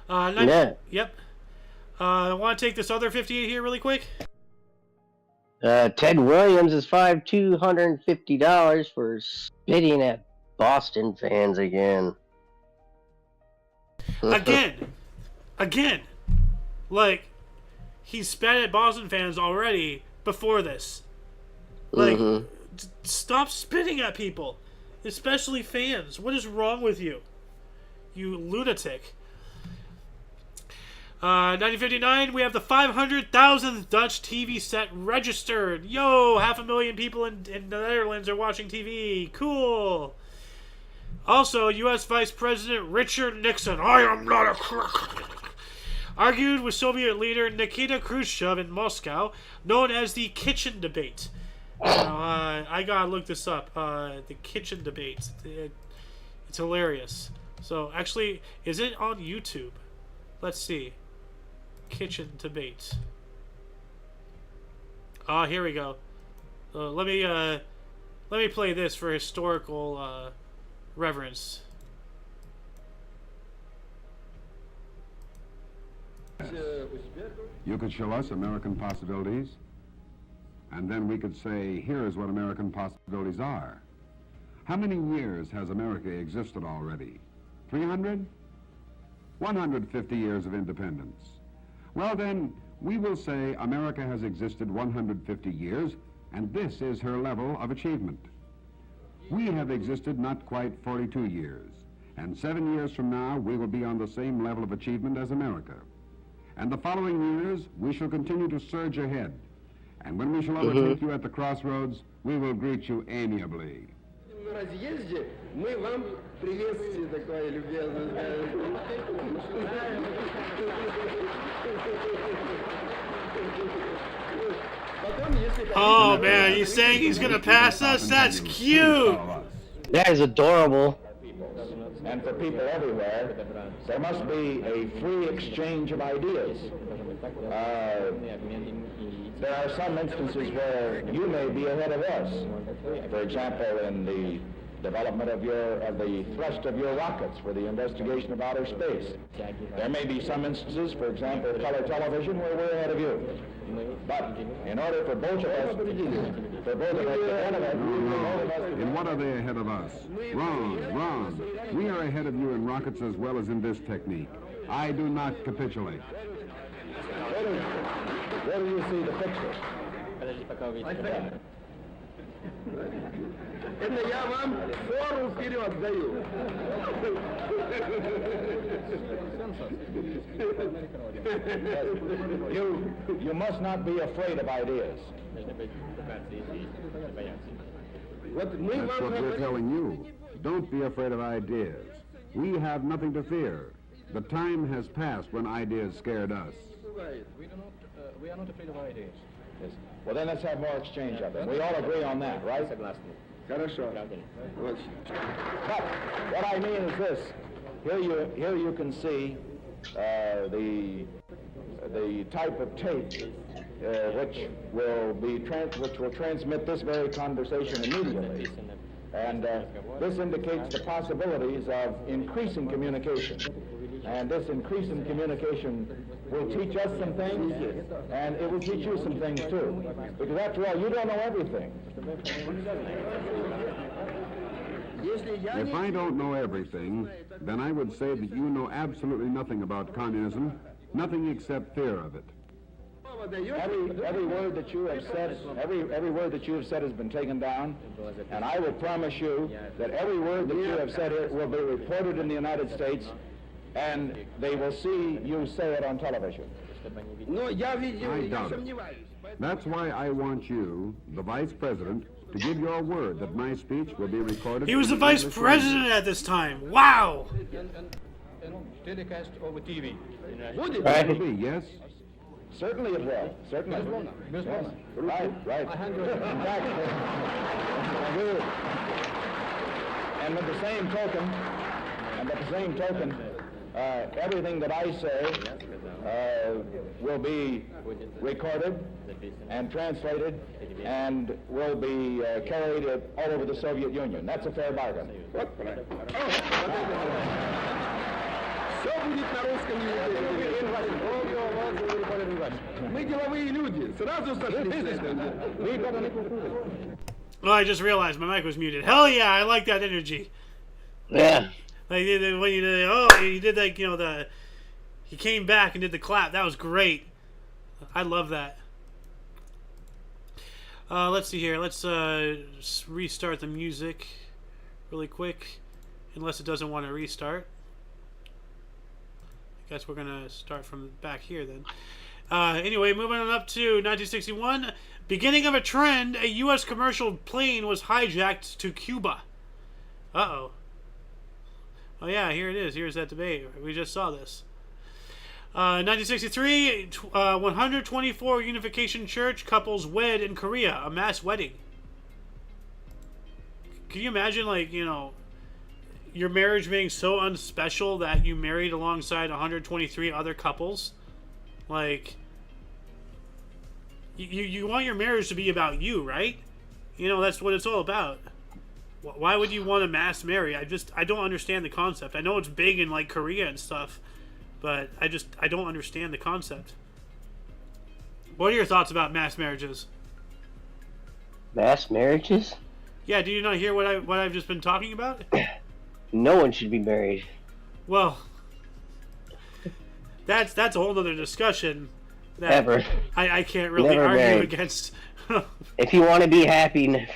Yep. I want to take this other 58 here really quick. Ted Williams is fined $250 for spitting at Boston fans again. Again. Like, he spat at Boston fans already before this. Like, stop spitting at people, especially fans. What is wrong with you? You lunatic. 1959, we have the 500,000th Dutch TV set registered. Yo, 500,000 people in the Netherlands are watching TV. Cool. Also, U.S. Vice President Richard Nixon, I am not a crook, argued with Soviet leader Nikita Khrushchev in Moscow, known as the kitchen debate. Now, I gotta look this up. The kitchen debate. It's hilarious. So, actually, is it on YouTube? Let's see. Kitchen debate. Here we go. Let me play this for historical reverence. You could show us American possibilities, and then we could say, here is what American possibilities are. How many years has America existed already? 300? 150 years of independence. Well then, we will say America has existed 150 years, and this is her level of achievement. We have existed not quite 42 years. And 7 years from now, we will be on the same level of achievement as America. And the following years, we shall continue to surge ahead. And when we shall overtake you at the crossroads, we will greet you amiably. На разъезде мы вам приветствие такое любезное. Oh man, he's saying he's gonna pass us? That's cute! That is adorable. And for people everywhere, there must be a free exchange of ideas. There are some instances where you may be ahead of us. For example, in the development of the thrust of your rockets for the investigation of outer space. There may be some instances, for example, color television, where we're ahead of you. But in order for both of us, ahead of us, In what are they ahead of us? Wrong, wrong. We are ahead of you in rockets as well as in this technique. I do not capitulate. where do you see the picture? Это я вам фору вперед даю. You must not be afraid of ideas. Вот мы That's вам what we're telling you. Don't be afraid of ideas. We have nothing to fear. The time has passed when ideas scared us. We are not afraid of ideas. Yes. Well, then let's have more exchange of them. We all agree on that, right? Хорошо. Вот. But what I mean is this: here you can see the type of tape which will transmit this very conversation immediately, and this indicates the possibilities of increasing communication. And this increase in communication will teach us some things, and it will teach you some things too. Because after all, you don't know everything. If I don't know everything, then I would say that you know absolutely nothing about communism, nothing except fear of it. Every word that you have said, every word that you have said has been taken down, and I will promise you that every word that you have said here will be reported in the United States, and they will see you say it on television. Но я видел, I я doubt it. сомневаюсь. That's why I want you, the Vice President, to give your word that my speech will be recorded. He was the in vice English president at this time. Wow! Telecast over TV. Будет? Right? language. It will be, yes? Certainly it will. Certainly. Yes. Right, right. In fact, and with the same token, everything that I say will be recorded and translated and will be carried all over the Soviet Union. That's a fair bargain. Все будет на русском языке. Мы деловые люди. Сразу сошлись. Oh, I just realized my mic was muted. Hell yeah, I like that energy. Yeah. Like when you did, he did like, you know, he came back and did the clap. That was great. I love that. Let's see here. Let's restart the music really quick, unless it doesn't want to restart. I guess we're gonna start from back here then. Anyway, moving on up to 1961. Beginning of a trend, a U.S. commercial plane was hijacked to Cuba. Uh-oh. Oh yeah, here it is. Here's that debate. We just saw this. 1963, 124 Unification Church couples wed in Korea. A mass wedding. Can you imagine, like, you know, your marriage being so unspecial that you married alongside 123 other couples? Like, you want your marriage to be about you, right? You know, that's what it's all about. Why would you want to mass marry? I don't understand the concept. I know it's big in, like, Korea and stuff, but I don't understand the concept. What are your thoughts about mass marriages? Mass marriages? Yeah, do you not hear what I've just been talking about? No one should be married. Well, that's a whole other discussion that Ever. I can't really Never argue married. against. If you want to be happy, never.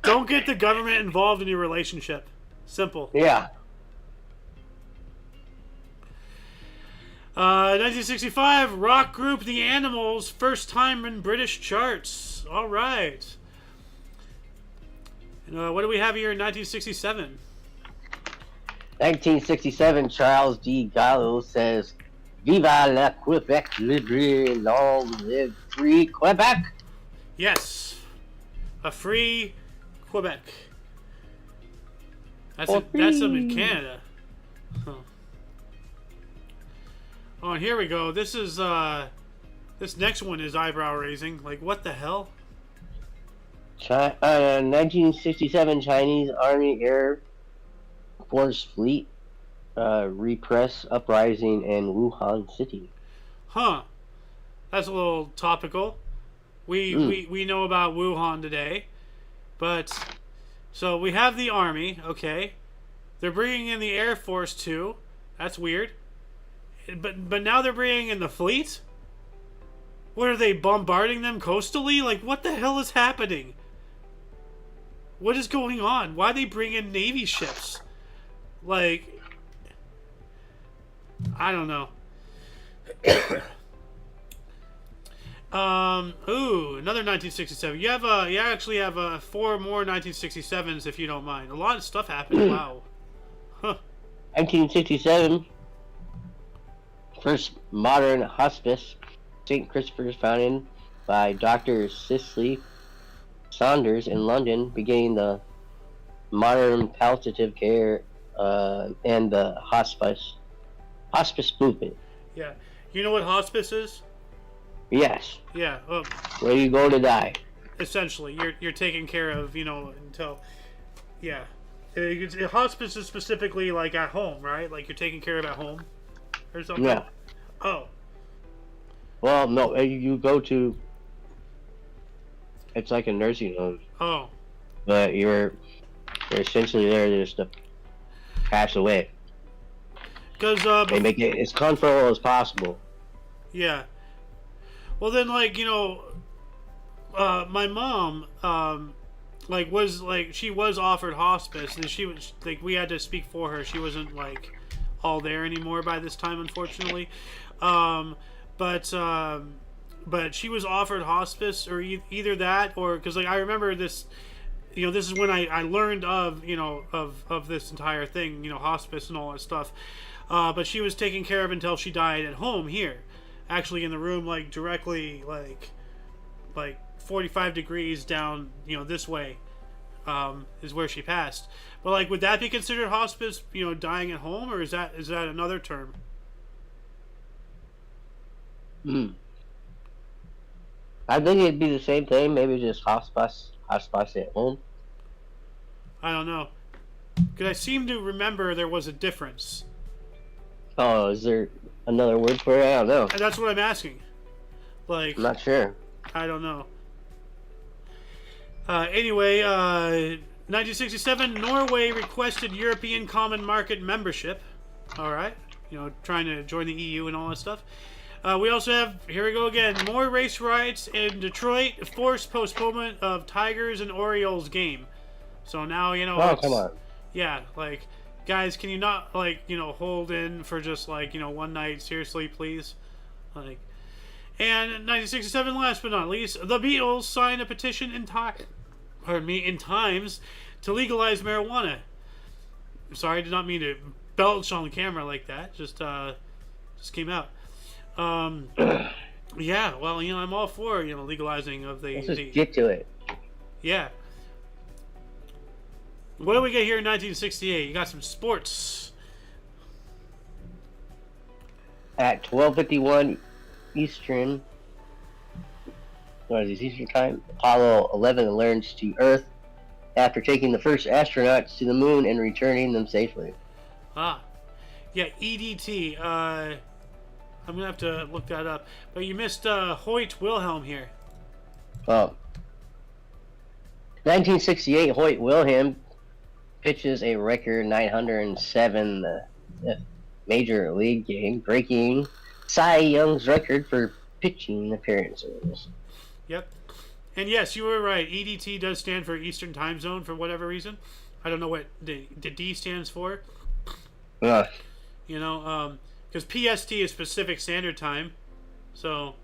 Don't get the government involved in your relationship. Simple. Yeah. 1965, rock group The Animals, first time in British charts. All right. And, what do we have here in 1967? 1967, Charles D. Gallo says, "Viva la Quebec libre, long live free Quebec." Yes. A free Quebec. That's For that's them in free. Canada. Huh. Oh, and here we go. This is this next one is eyebrow raising. Like, what the hell? 1967, Chinese Army Air Force Fleet repress uprising in Wuhan City. Huh. That's a little topical. We know about Wuhan today, but so we have the army. Okay, they're bringing in the Air Force too. That's weird. But now they're bringing in the fleet. What are they bombarding them coastally? Like, what the hell is happening? What is going on? Why they bring in Navy ships? Like, I don't know. Ooh, another 1967. You actually have 4 more 1967s if you don't mind. A lot of stuff happened. Wow. Huh. 1967, first modern hospice, St. Christopher's, founded by Dr. Cicely Saunders in London, beginning the modern palliative care and the hospice movement. Yeah. You know what hospice is? Yes, Yeah. Well, where you go to die. essentially, you're taking care of, until. Yeah. Hospice is specifically like at home, right? Like you're taking care of at home or something. Yeah. Oh. Well, no, you go to. It's like a nursing home, Oh. but you're essentially there just to pass away. Because They make it as comfortable as possible. yeah. Well, then, like, my mom, she was offered hospice, and she was, like, we had to speak for her. She wasn't, like, all there anymore by this time, unfortunately. But she was offered hospice, or either that, or, because, like, I remember this, this is when I learned of, of this entire thing, hospice and all that stuff. But she was taken care of until she died at home here. Actually in the room, like, directly, like 45 degrees down, this way, is where she passed. But, like, would that be considered hospice, dying at home, or is that another term? I think it'd be the same thing, maybe just hospice at home. I don't know. Because I seem to remember there was a difference. Oh, is there another word for it? I don't know. And that's what I'm asking. Like, I'm not sure. I don't know. Anyway, 1967, Norway requested European Common Market membership. All right. Trying to join the EU and all that stuff. We also have, here we go again, more race riots in Detroit, forced postponement of Tigers and Orioles game. So now, Oh, come on. Yeah, like, guys, can you not, like, hold in for just, like, one night? Seriously, please? Like, and 1967, last but not least, the Beatles signed a petition in Times to legalize marijuana. I'm sorry, I did not mean to belch on the camera like that. Just came out. Yeah, well, I'm all for, legalizing of the... Let's just get to it. Yeah. What do we get here in 1968? You got some sports. At 12:51 Eastern, what is this, Eastern time? Apollo 11 returns to Earth after taking the first astronauts to the moon and returning them safely. Ah. Yeah, EDT. I'm going to have to look that up. But you missed Hoyt Wilhelm here. Oh. 1968, Hoyt Wilhelm pitches a record 907 major league game, breaking Cy Young's record for pitching appearances. Yep. And yes, you were right. EDT does stand for Eastern Time Zone for whatever reason. I don't know what the D stands for. Ugh. You know, because PST is Pacific Standard Time, so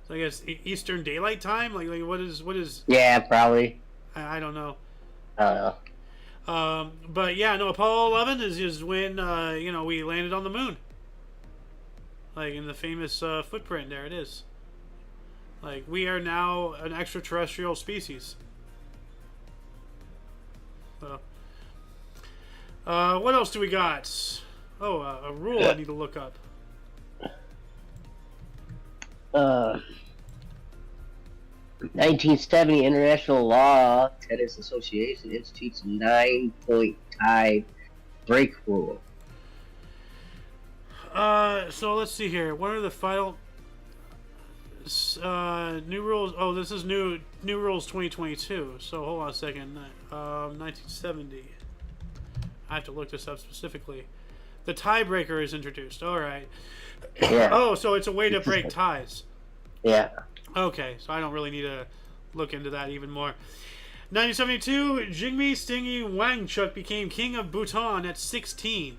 I guess Eastern Daylight Time. Like what is? Yeah, probably. I don't know. I don't know. But yeah, no. Apollo 11 is when we landed on the moon. Like in the famous footprint, there it is. Like we are now an extraterrestrial species. So, what else do we got? Oh, a rule I need to look up. 1970 International Law Tennis Association institutes 9-point tie break rule. So let's see here. What are the final new rules? Oh, this is new rules 2022. So hold on a second. 1970. I have to look this up specifically. The tiebreaker is introduced. All right. Yeah. Oh, so it's a way to break ties. Yeah. Okay, so I don't really need to look into that even more. 1972, Jigme Stingy Wangchuk became king of Bhutan at 16.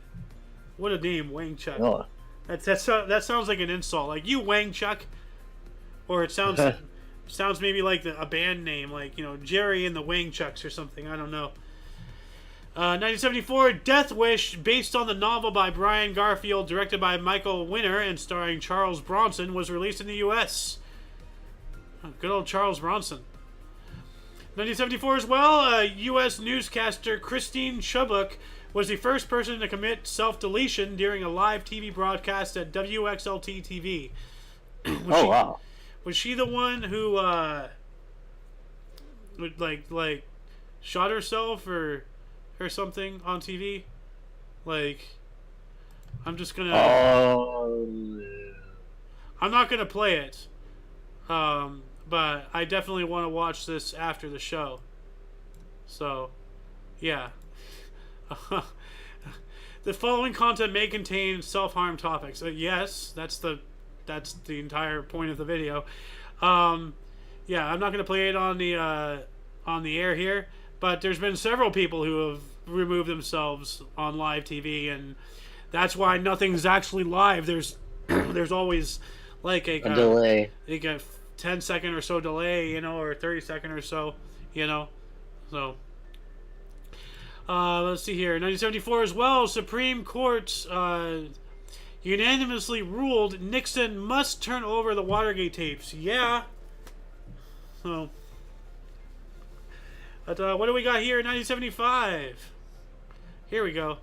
What a name, Wangchuk. Oh. That sounds like an insult. Like, you Wangchuk. Or it sounds maybe like a band name, like, Jerry and the Wangchucks or something. I don't know. 1974, Death Wish, based on the novel by Brian Garfield, directed by Michael Winner, and starring Charles Bronson, was released in the U.S. Oh, good old Charles Bronson. 1974 as well, U.S. newscaster Christine Chubbuck was the first person to commit self-deletion during a live TV broadcast at WXLT TV. Wow. Was she the one who, like, shot herself or something on TV? Like, I'm just gonna... I'm not gonna play it. But I definitely want to watch this after the show. So, yeah. The following content may contain self-harm topics. Yes, that's the entire point of the video. Yeah, I'm not going to play it on the air here, but there's been several people who have removed themselves on live TV, and that's why nothing's actually live. There's always like a delay. Like a 10-second or so delay, or 30-second or so, So, let's see here. 1974 as well, Supreme Court unanimously ruled Nixon must turn over the Watergate tapes. Yeah. So, but what do we got here in 1975? Here we go.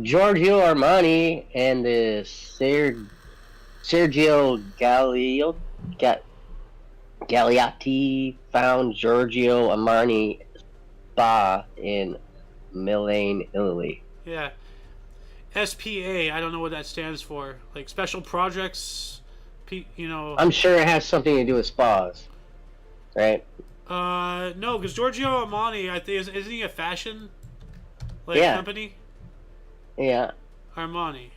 Giorgio Armani and the Sergio Gagliotti found Giorgio Armani spa in Milan, Italy. Yeah. SPA, I don't know what that stands for. Like special projects, I'm sure it has something to do with spas, right? No, because Giorgio Armani, I think, isn't he a fashion company? Yeah. Armani.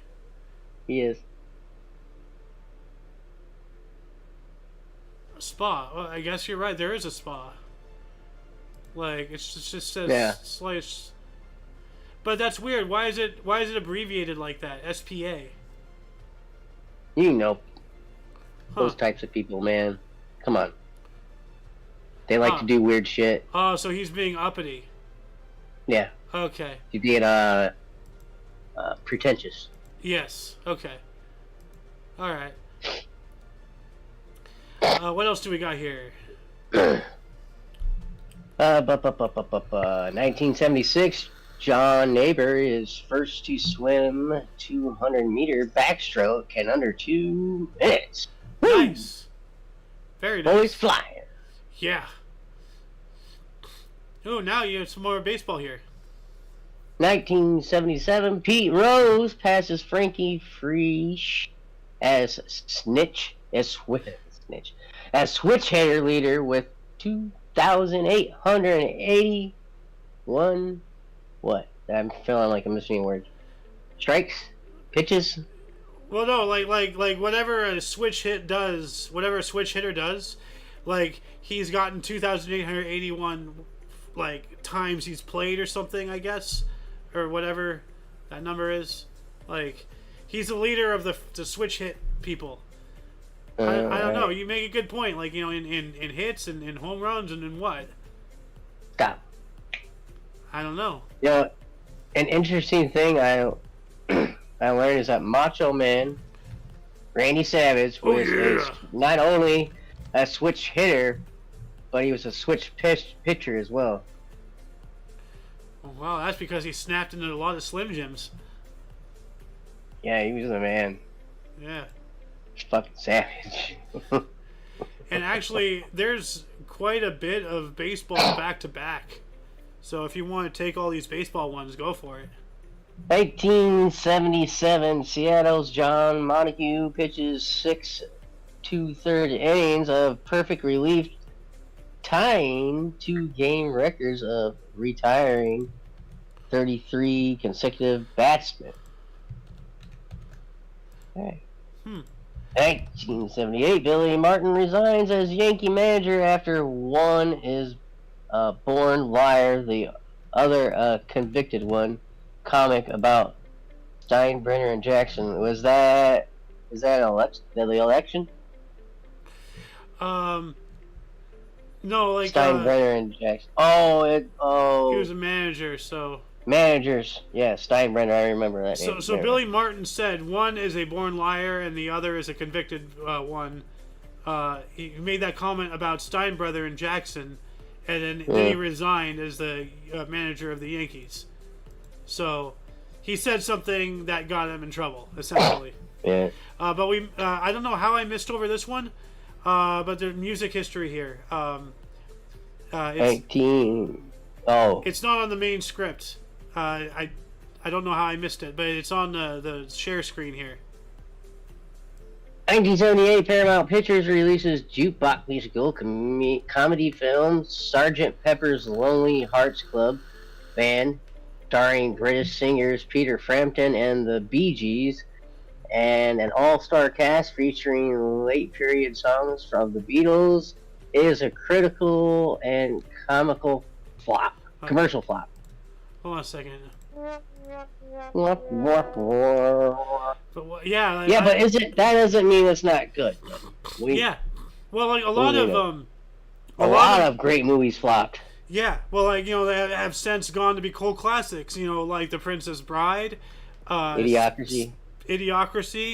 He is. Spa. Well, I guess you're right. There is a spa. Like it just says slice. But that's weird. Why is it abbreviated like that? SPA. Those types of people, man. Come on. They like to do weird shit. Oh, so he's being uppity. Yeah. Okay. He's being pretentious. Yes. Okay. All right. What else do we got here? 1976, John Neighbor is first to swim 200-meter backstroke in under 2 minutes. Nice. Very nice. Boys flying. Yeah. Oh, now you have some more baseball here. 1977, Pete Rose passes Frankie Fresh as switch hitter leader with 2,881. What? I'm feeling like I'm missing a word. Strikes, pitches. Well, no, like whatever a switch hitter does, like he's gotten 2,881 like times he's played or something, I guess, or whatever that number is. Like, he's the leader of the switch hit people. I don't know. You make a good point. Like, you know, in hits and in home runs and in what? Stop. I don't know. You know, an interesting thing I learned is that Macho Man Randy Savage was not only a switch hitter, but he was a switch pitcher as well. Oh, wow, that's because he snapped into a lot of Slim Jims. Yeah, he was the man. Yeah. Fucking Savage. And actually, there's quite a bit of baseball back-to-back. So if you want to take all these baseball ones, go for it. 1977, Seattle's John Montague pitches 6 2/3 innings of perfect relief, tying 2 game records of retiring 33 consecutive batsmen. Okay. 1978, Billy Martin resigns as Yankee manager after one is born liar, the other convicted one. Comic about Steinbrenner and Jackson. Is that the election? No, like Steinbrenner and Jackson. he was a manager, so managers. Yeah, Steinbrenner. I remember that name. So Billy Martin said one is a born liar and the other is a convicted one. He made that comment about Steinbrenner and Jackson, and then he resigned as the manager of the Yankees. So he said something that got him in trouble, essentially. Yeah. But I don't know how I missed over this one, but there's music history here. It's not on the main script. I don't know how I missed it, but it's on the share screen here. 1978, Paramount Pictures releases jukebox musical comedy film Sgt. Pepper's Lonely Hearts Club Band, starring British singers Peter Frampton and the Bee Gees, and an all-star cast featuring late-period songs from the Beatles. It is a critical and comical flop, commercial flop. Hold on a second. But Yeah, but that doesn't mean it's not good. Yeah, well, like a lot of great movies flopped. Yeah, well, like, you know, they have since gone to be cult classics. You know, like The Princess Bride, Idiocracy.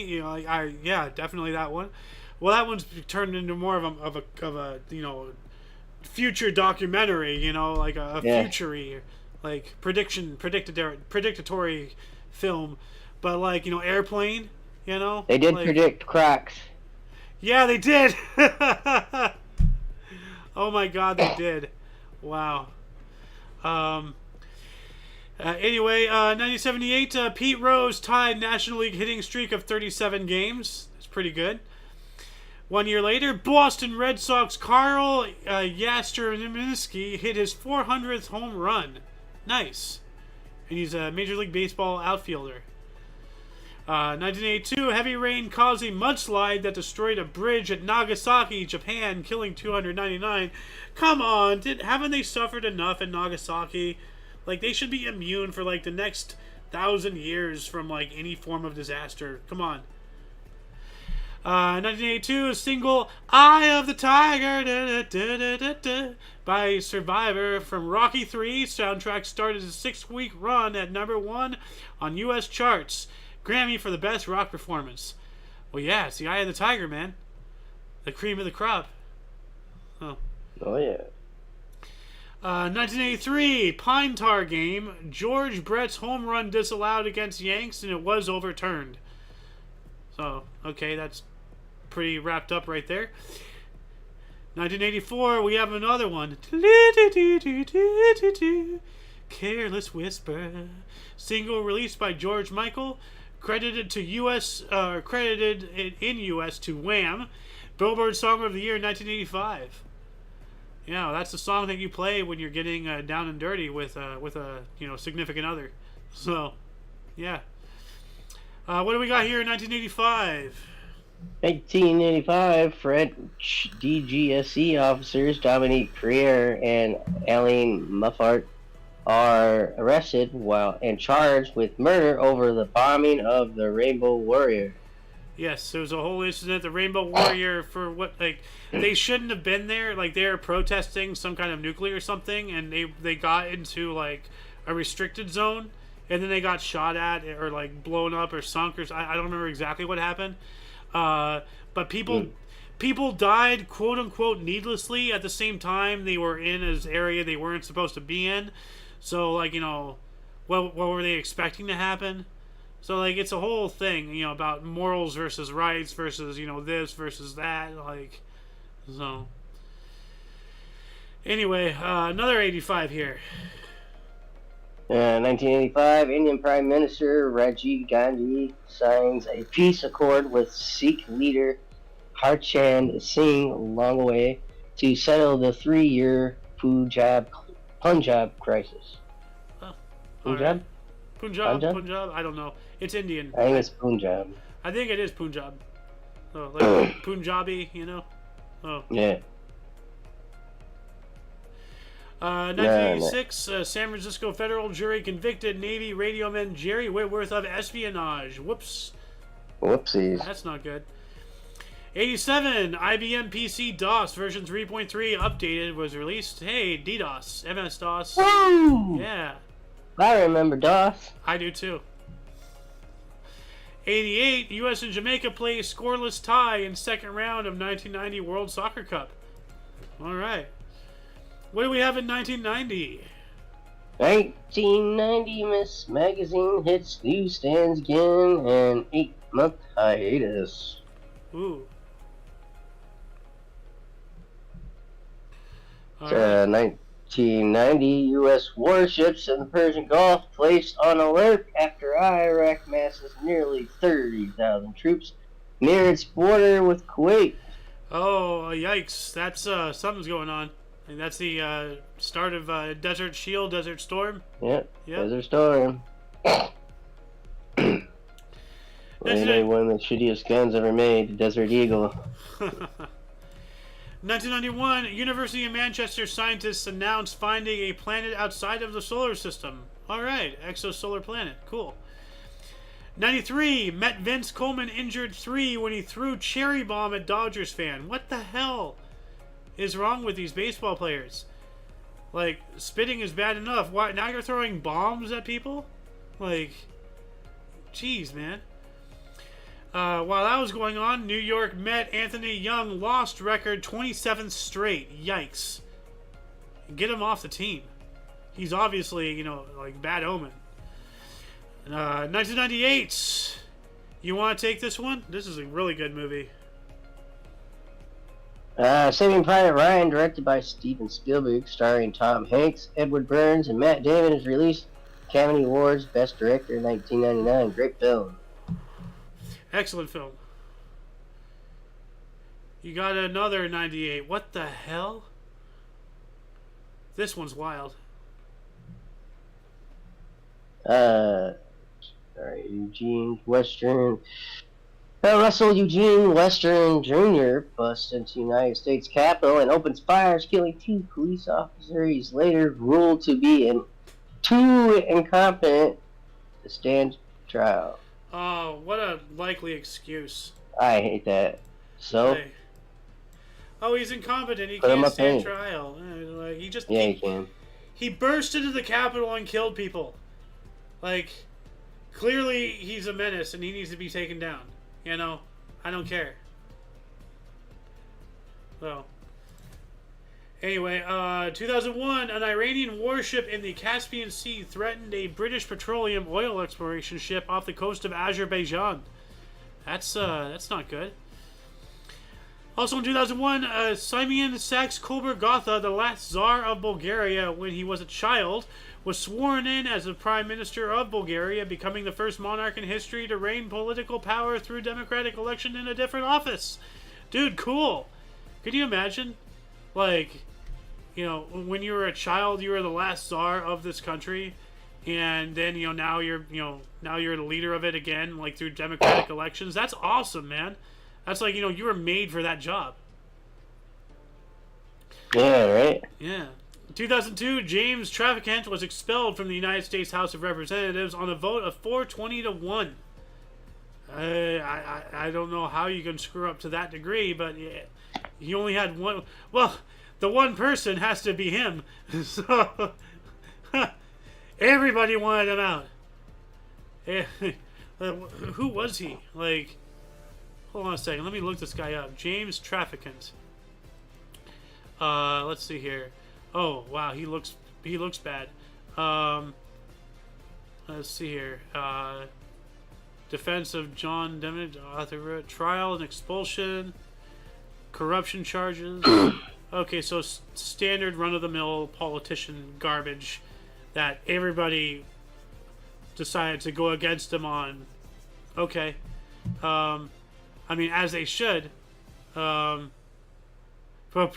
You know, yeah, definitely that one. Well, that one's turned into more of a you know, future documentary. You know, like a future-y, like predictory film. But like, you know, Airplane. You know, they did like, predict Crocs. Yeah, they did. Oh my God, they did. Wow. Anyway, 1978, Pete Rose tied National League hitting streak of 37 games. That's pretty good. 1 year later, Boston Red Sox Carl Yastrzemski hit his 400th home run. Nice. And he's a Major League Baseball outfielder. 1982, heavy rain caused a mudslide that destroyed a bridge at Nagasaki, Japan, killing 299. Come on, haven't they suffered enough in Nagasaki? Like, they should be immune for like the next 1,000 years from like any form of disaster. Come on. 1982, single "Eye of the Tiger" by Survivor from Rocky III soundtrack started a 6-week run at #1 on U.S. charts. Grammy for the best rock performance. Well, yeah, it's the Eye of the Tiger, man. The cream of the crop. Oh yeah. 1983, Pine Tar game. George Brett's home run disallowed against Yanks, and it was overturned. So, okay, that's pretty wrapped up right there. 1984, we have another one. Careless Whisper. Single released by George Michael. Credited in U.S. to Wham! Billboard Song of the Year 1985. Yeah, that's the song that you play when you're getting down and dirty with a significant other. So, yeah. What do we got here in 1985? 1985, French DGSE officers Dominique Creer and Alain Muffart are arrested while and charged with murder over the bombing of the Rainbow Warrior. Yes, there was a whole incident. The Rainbow Warrior, for what, like, they shouldn't have been there. Like, they were protesting some kind of nuclear or something, and they got into, like, a restricted zone, and then they got shot at or, like, blown up or sunk, or I don't remember exactly what happened. But people died, quote unquote, needlessly at the same time they were in an area they weren't supposed to be in. So, like, what were they expecting to happen? So, like, it's a whole thing, about morals versus rights versus, this versus that. Like, so. Anyway, another 85 here. 1985, Indian Prime Minister Rajiv Gandhi signs a peace accord with Sikh leader Harchand Singh Longway to settle the 3-year Punjab crisis. Oh, Punjab? Right. Punjab? I don't know. It's Indian. I think it's Punjab. I think it is Punjab. Oh, like Punjabi, Oh. Yeah. 1986, San Francisco federal jury convicted Navy radioman Jerry Whitworth of espionage. Whoops. Whoopsies. That's not good. 87, IBM PC DOS version 3.3 updated was released. Hey, DDoS, MS-DOS. Woo! Yeah. I remember DOS. I do too. 88, U.S. and Jamaica play scoreless tie in second round of 1990 World Soccer Cup. All right. What do we have in 1990? 1990, Miss Magazine hits newsstands again, and 8-month hiatus. Ooh. All right. 1990, U.S. warships in the Persian Gulf placed on alert after Iraq masses nearly 30,000 troops near its border with Kuwait. Oh, yikes. That's, something's going on. And that's the start of Desert Shield, Desert Storm? Yep. Desert Storm. Anyway, one of the shittiest guns ever made, the Desert Eagle. 1991, University of Manchester scientists announced finding a planet outside of the solar system. Alright, exosolar planet. Cool. 93, met Vince Coleman injured 3 when he threw cherry bomb at Dodgers fan. What the hell is wrong with these baseball players? Like, spitting is bad enough. Why now you're throwing bombs at people? Like, jeez, man. While that was going on, New York Met Anthony Young lost record 27th straight. Yikes. Get him off the team. He's obviously, like, bad omen. 1998. You want to take this one? This is a really good movie. Saving Private Ryan, directed by Steven Spielberg, starring Tom Hanks, Edward Burns, and Matt Damon, is released. Academy Awards, Best Director, 1999. Great film. Excellent film. You got another 98. What the hell? This one's wild. Eugene Western. Russell Eugene Western Jr. busts into United States Capitol and opens fires, killing 2 police officers. He's later ruled to be too incompetent to stand trial. Oh, what a likely excuse. I hate that. So? Hey. Oh, he's incompetent. He can't stand trial. He just... Yeah, he can. He burst into the Capitol and killed people. Like, clearly he's a menace and he needs to be taken down. I don't care. So, anyway, 2001, an Iranian warship in the Caspian Sea threatened a British petroleum oil exploration ship off the coast of Azerbaijan. That's not good. Also in 2001, Simeon Saxe-Coburg-Gotha, the last Tsar of Bulgaria when he was a child, was sworn in as the Prime Minister of Bulgaria, becoming the first monarch in history to reign political power through democratic election in a different office. Dude, cool. Could you imagine? Like, when you were a child, you were the last Tsar of this country, and then, now you're the leader of it again, like through democratic elections. That's awesome, man. That's like, you were made for that job. Yeah, right? Yeah. In 2002, James Traficant was expelled from the United States House of Representatives on a vote of 420 to 1. I don't know how you can screw up to that degree, but yeah, he only had one. Well, the one person has to be him. So everybody wanted him out. Who was he? Like, hold on a second. Let me look this guy up. James Traficant. Let's see here. Oh wow, he looks bad. Let's see here. Defense of John Deming, author, trial and expulsion, corruption charges. Okay, so standard run-of-the-mill politician garbage that everybody decided to go against him on. Okay. I mean, as they should. But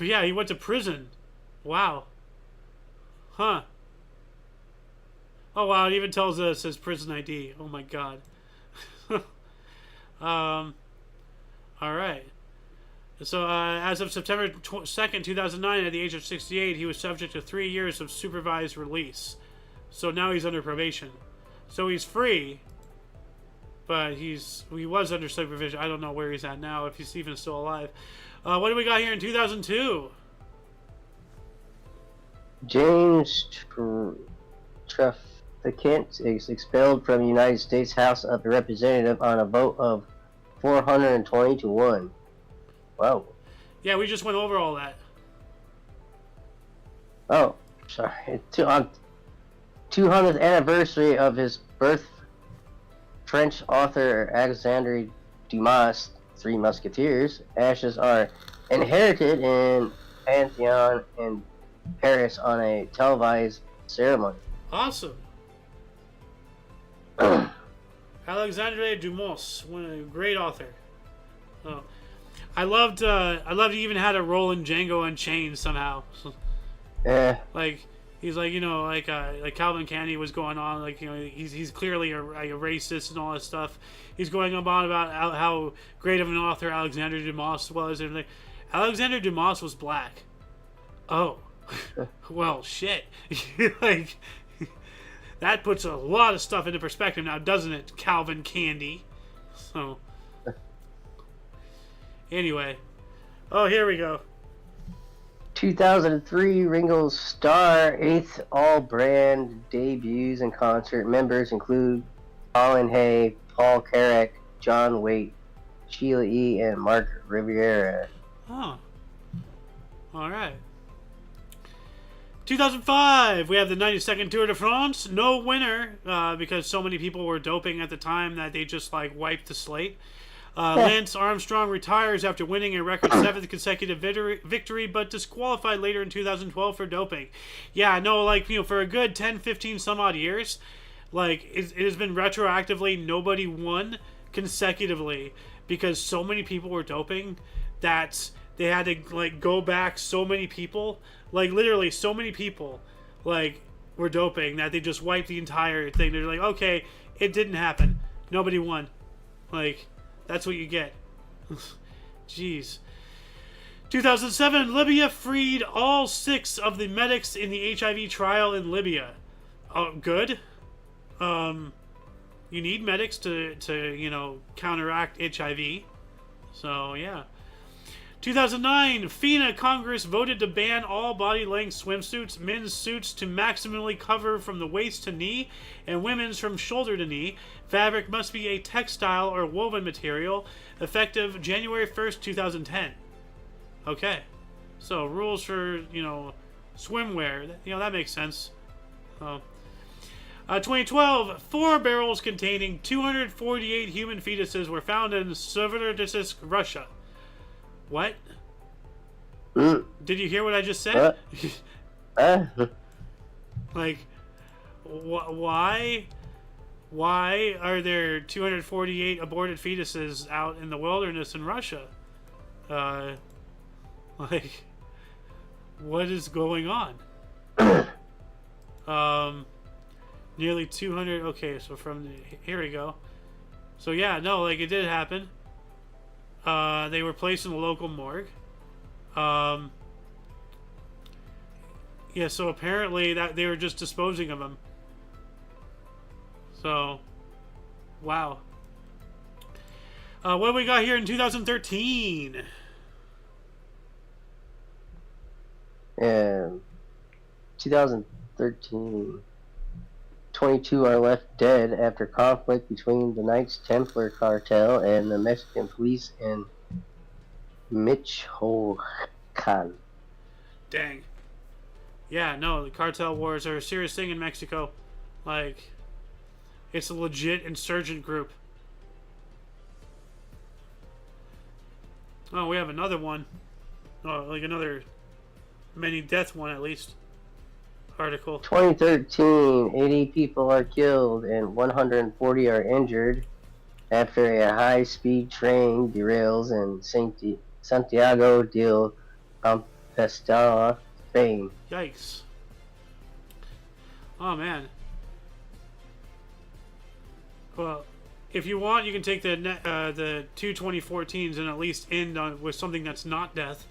yeah, he went to prison. Wow. Huh. Oh wow, it even tells us his prison ID. Oh my god. Alright. So, as of September 2nd, 2009, at the age of 68, he was subject to 3 years of supervised release. So now he's under probation. So he's free, but he was under supervision. I don't know where he's at now, if he's even still alive. What do we got here in 2002? James Traficant is expelled from the United States House of Representatives on a vote of 420 to 1. Wow. Yeah, we just went over all that. Oh, sorry. On 200th anniversary of his birth, French author Alexandre Dumas' Three Musketeers ashes are inherited in Pantheon in Paris on a televised ceremony. Awesome. Alexandre Dumas, a great author. Oh, I loved he even had a role in Django Unchained somehow. Yeah. Like he's like, like Calvin Candy was going on, like, he's clearly a racist and all that stuff. He's going on about how great of an author Alexandre Dumas was and everything. Alexandre Dumas was black. Oh. Well, shit. Like, that puts a lot of stuff into perspective now, doesn't it, Calvin Candy? So, anyway. Oh, here we go. 2003, Ringo's Star 8th all-brand debuts and concert members include Colin Hay, Paul Carrack, John Waite, Sheila E., and Mark Riviera. Oh. Alright. 2005, we have the 92nd Tour de France. No winner, because so many people were doping at the time that they just, like, wiped the slate. Lance Armstrong retires after winning a record 7th consecutive victory, but disqualified later in 2012 for doping. Yeah, no, like, for a good 10, 15 some odd years, like, it has been retroactively nobody won consecutively because so many people were doping that they had to, like, go back so many people. Like, literally, so many people, like, were doping that they just wiped the entire thing. They're like, okay, it didn't happen. Nobody won. Like, that's what you get. Jeez. 2007, Libya freed all 6 of the medics in the HIV trial in Libya. Oh, good. You need medics to counteract HIV. So, yeah. 2009, FINA Congress voted to ban all body-length swimsuits, men's suits to maximally cover from the waist to knee, and women's from shoulder to knee. Fabric must be a textile or woven material, effective January 1st, 2010. Okay. So, rules for, swimwear. That makes sense. 2012, 4 barrels containing 248 human fetuses were found in Severodvinsk, Russia. What? Did you hear what I just said? Like, why are there 248 aborted fetuses out in the wilderness in Russia? Like, what is going on? Nearly 200. Okay, so here we go. So yeah, no, like, it did happen. They were placed in the local morgue. Yeah, so apparently that they were just disposing of them. So, wow. What do we got here in 2013? 2013. 22 are left dead after conflict between the Knights Templar cartel and the Mexican police in Michoacan. Dang. Yeah, no, the cartel wars are a serious thing in Mexico. Like, it's a legit insurgent group. Oh, we have another one. Oh, like another many death one at least. Article. 2013, 80 people are killed and 140 are injured after a high-speed train derails in Santiago de Compostela, Spain. Yikes. Oh, man. Well, if you want, you can take the two 2014s and at least end with something that's not death.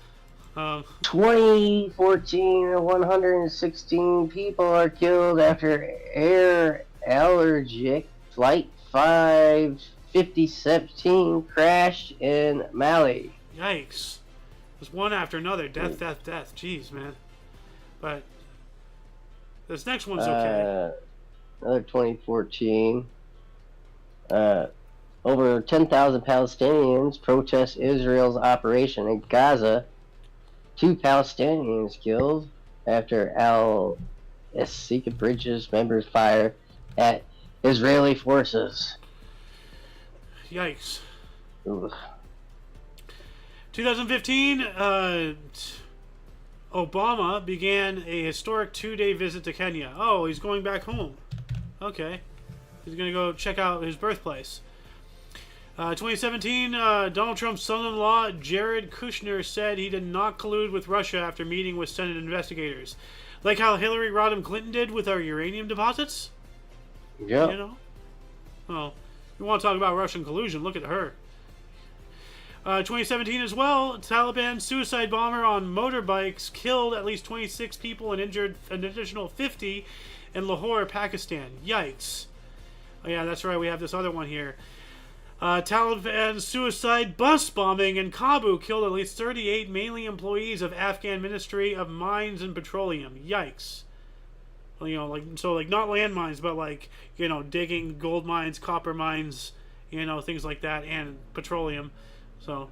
2014, 116 people are killed after air allergic flight 55017 crashed in Mali. Yikes. There's one after another. Death, death, death. Jeez, man. But this next one's okay. Another 2014. Over 10,000 Palestinians protest Israel's operation in Gaza. 2 Palestinians killed after Al-Sika Bridges members fire at Israeli forces. Yikes. Ooh. 2015, Obama began a historic 2-day visit to Kenya. Oh, he's going back home. Okay. He's going to go check out his birthplace. 2017, Donald Trump's son-in-law, Jared Kushner, said he did not collude with Russia after meeting with Senate investigators. Like how Hillary Rodham Clinton did with our uranium deposits? Yeah. You know? Well, you want to talk about Russian collusion, look at her. 2017 as well, Taliban suicide bomber on motorbikes killed at least 26 people and injured an additional 50 in Lahore, Pakistan. Yikes. Oh yeah, that's right, we have this other one here. Taliban suicide bus bombing in Kabul killed at least 38 mainly employees of Afghan Ministry of Mines and Petroleum. Yikes. You know, like not landmines, but like, you know, digging gold mines, copper mines, you know, things like that, and petroleum. So,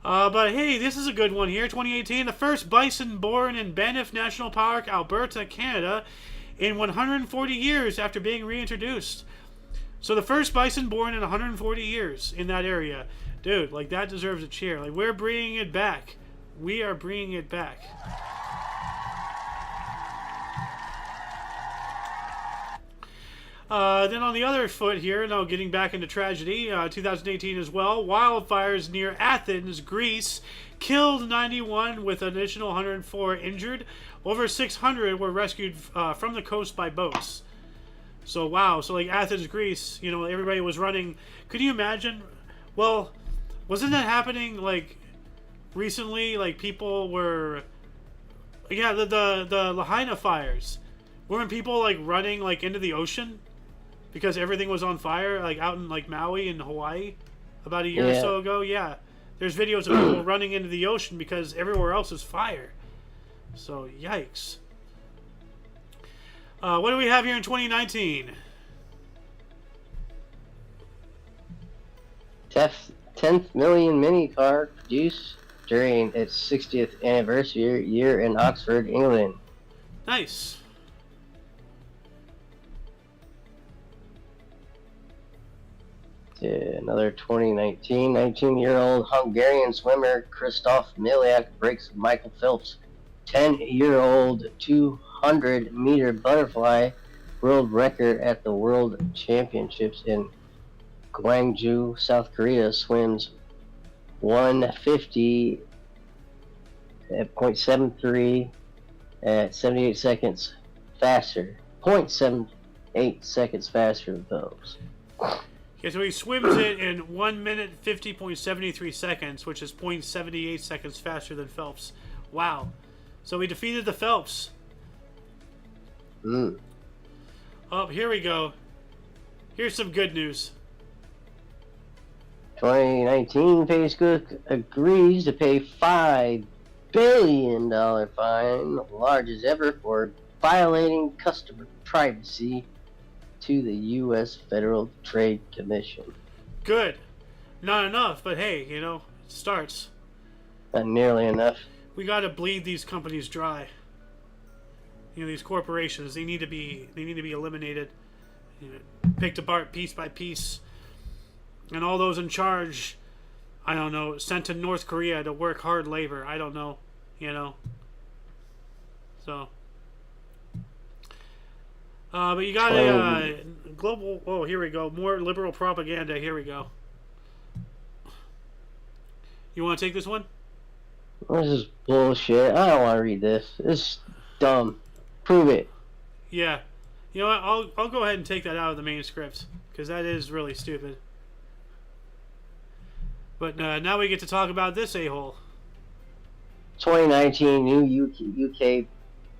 but hey, this is a good one here. 2018, the first bison born in Banff National Park, Alberta, Canada, in 140 years after being reintroduced. So the first bison born in 140 years in that area. Dude, like, that deserves a cheer. Like, we're bringing it back. We are bringing it back. Then on the other foot here, now getting back into tragedy, 2018 as well, wildfires near Athens, Greece, killed 91 with an additional 104 injured. Over 600 were rescued from the coast by boats. So, wow. So, like, Athens, Greece, you know, everybody was running. Could you imagine? Well, wasn't that happening, like, recently? Like, people were... Yeah, the Lahaina fires. Weren't people, like, running, like, into the ocean? Because everything was on fire, like, out in, like, Maui in Hawaii about a year or so ago? Yeah. There's videos of people running into the ocean because everywhere else is fire. So, yikes. What do we have here in 2019? 10th million mini car produced during its 60th anniversary year in Oxford, England. Nice. Another 2019, 19-year-old Hungarian swimmer Christoph Miliak breaks Michael Phelps' 10-year-old 200-meter butterfly world record at the World Championships in Gwangju, South Korea. Swims 150.73 at 78 seconds faster. 0.78 seconds faster than Phelps. Yeah, so he swims it in 1 minute 50.73 seconds, which is 0.78 seconds faster than Phelps. Wow. So he defeated the Phelps. Mm. Oh, here we go. Here's some good news. 2019, Facebook agrees to pay $5 billion fine, largest ever, for violating customer privacy to the U.S. Federal Trade Commission. Good. Not enough, but hey, you know, it starts. Not nearly enough. We got to bleed these companies dry. You know, these corporations, they need to be eliminated, you know, picked apart piece by piece, and all those in charge, I don't know, sent to North Korea to work hard labor. I don't know, you know. So, but you got a global. Oh, here we go. More liberal propaganda. Here we go. You want to take this one? This is bullshit. I don't want to read this. It's dumb. Prove it. Yeah. You know what? I'll go ahead and take that out of the main script, because that is really stupid. But now we get to talk about this a-hole. 2019, new UK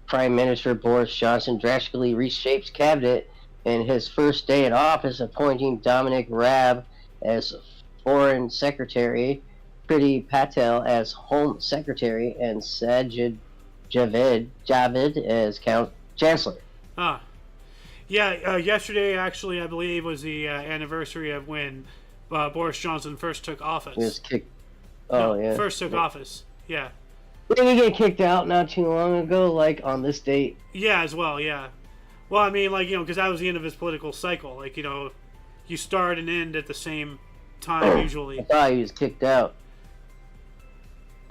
Prime Minister Boris Johnson drastically reshapes cabinet in his first day in office, appointing Dominic Raab as Foreign Secretary, Priti Patel as Home Secretary, and Sajid Javid as Chancellor. Ah. Yeah, yesterday, actually, I believe, was the anniversary of when Boris Johnson first took office. He was kicked. Oh, yeah. First took office. Yeah. Didn't he get kicked out not too long ago, like on this date? Yeah, as well, yeah. Well, I mean, like, you know, because that was the end of his political cycle. Like, you know, you start and end at the same time, usually. I thought he was kicked out.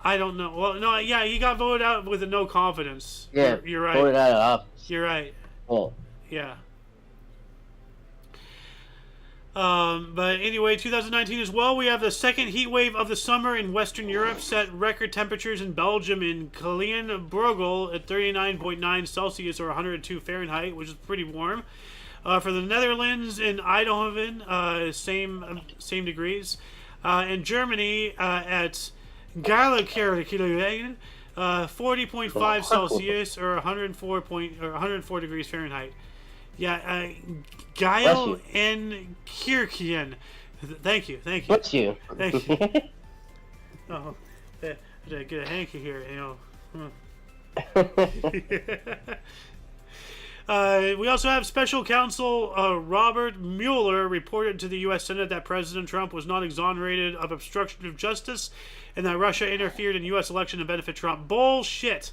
I don't know. Well, no, yeah, he got voted out with a no confidence. Yeah, you're right. voted out of office. You're right. Oh. Yeah. But anyway, 2019 as well, we have the second heat wave of the summer in Western Europe, set record temperatures in Belgium in Kalien-Bruegel at 39.9 Celsius or 102 Fahrenheit, which is pretty warm. For the Netherlands in Eindhoven, same degrees. In Germany at Garlekerken, 40.5 Celsius or 104 degrees Fahrenheit. Yeah, Geil and Kirkian. Thank you. Bless you. Thank you. Oh, I get a hanky here, you know. We also have Special Counsel Robert Mueller reported to the U.S. Senate that President Trump was not exonerated of obstruction of justice and that Russia interfered in U.S. election to benefit Trump. Bullshit.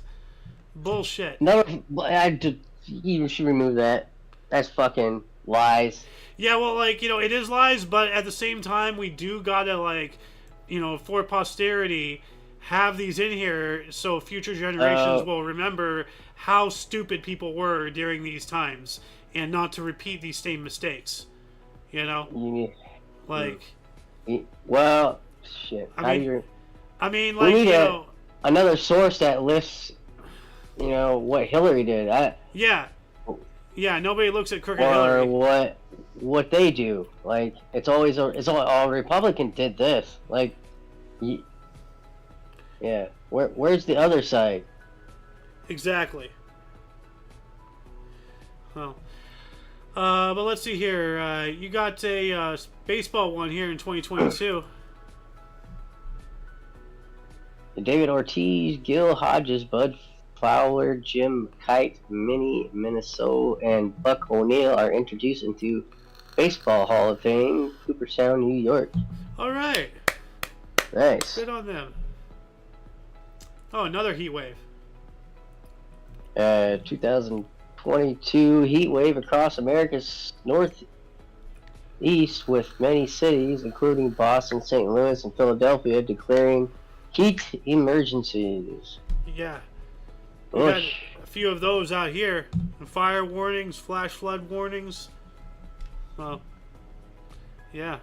No, you should remove that. That's fucking lies. Yeah, well, like, you know, it is lies, but at the same time, we do gotta, like, you know, for posterity, have these in here so future generations will remember how stupid people were during these times and not to repeat these same mistakes. You know? Like... Well, shit. I mean, like, we need you know... another source that lists, you know, what Hillary did. Yeah, nobody looks at crooked or Hillary. What they do. Like, it's always a Republican did this. Like, yeah. Where's the other side? Exactly. Well, but let's see here. You got a baseball one here in 2022. David Ortiz, Gil Hodges, Bud Fowler, Jim Kite, Minnie Minnesota, and Buck O'Neill are introduced into Baseball Hall of Fame, Cooperstown, New York. All right. Nice. Good on them. Oh, another heat wave. 2022 heat wave across America's northeast, with many cities, including Boston, St. Louis, and Philadelphia, declaring heat emergencies. Yeah. We got a few of those out here. Fire warnings, flash flood warnings. Well, yeah.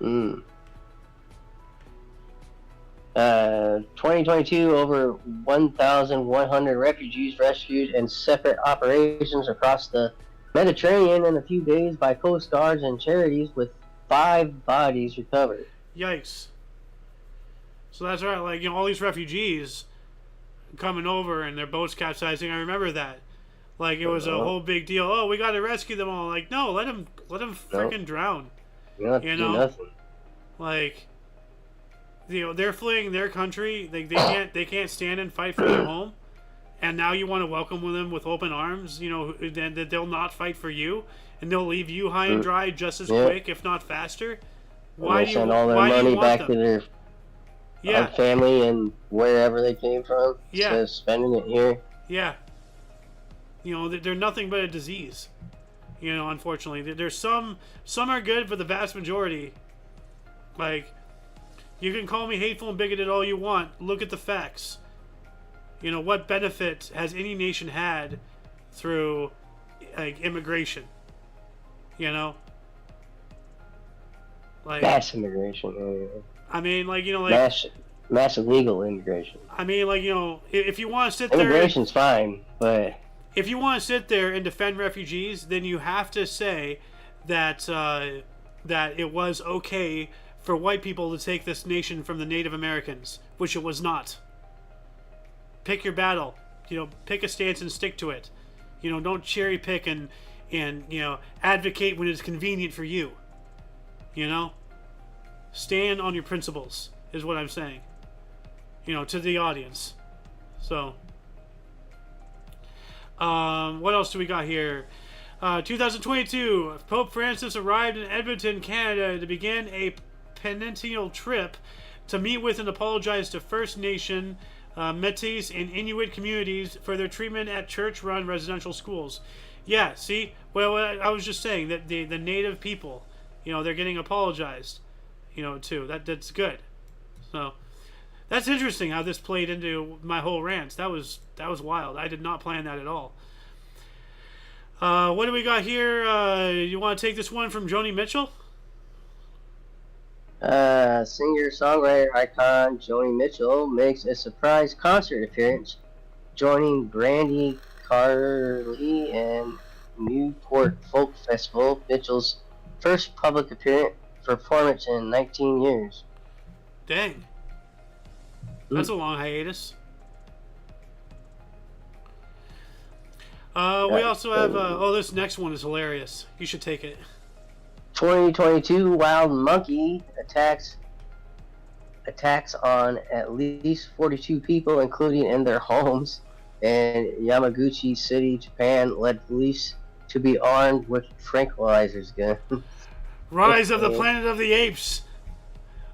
2022, over 1,100 refugees rescued in separate operations across the Mediterranean in a few days by Coast Guards and charities, with 5 bodies recovered. Yikes. So that's right, like, all these refugees coming over and their boats capsizing. I remember that. Like, it was a whole big deal. Oh, we got to rescue them all. Like, no, let them freaking drown. You don't have to do nothing. Like, they're fleeing their country. They can't stand and fight for their home. And now you want to welcome them with open arms. Then that they'll not fight for you, and they'll leave you high and dry just as quick, if not faster. Why do you send all their money back to their family and wherever they came from? Instead of spending it here. Yeah. They're nothing but a disease. Unfortunately, there's some are good, but the vast majority, like, you can call me hateful and bigoted all you want. Look at the facts. What benefit has any nation had through, like, immigration? Like, mass immigration. I mean, like, mass illegal immigration. I mean, like, if you want to sit there, immigration's fine, but if you want to sit there and defend refugees, then you have to say that that it was okay for white people to take this nation from the Native Americans, which it was not. Pick your battle. Pick a stance and stick to it. Don't cherry pick and advocate when it's convenient for you. Stand on your principles is what I'm saying. To the audience. So, what else do we got here? 2022, Pope Francis arrived in Edmonton, Canada to begin a penitential trip to meet with and apologize to First Nation, Métis, and Inuit communities for their treatment at church-run residential schools. Yeah, see? Well, I was just saying that the Native people, they're getting apologized, too. That's good. So, that's interesting how this played into my whole rant. That was wild. I did not plan that at all. What do we got here? You want to take this one from Joni Mitchell? Singer-songwriter icon Joni Mitchell makes a surprise concert appearance, joining Brandy Carly and Newport Folk Festival, Mitchell's first public performance in 19 years. Dang. That's a long hiatus. We also have... this next one is hilarious. You should take it. 2022 wild monkey attacks on at least 42 people, including in their homes, in Yamaguchi City, Japan, led police to be armed with tranquilizers guns. Rise of the Planet of the Apes.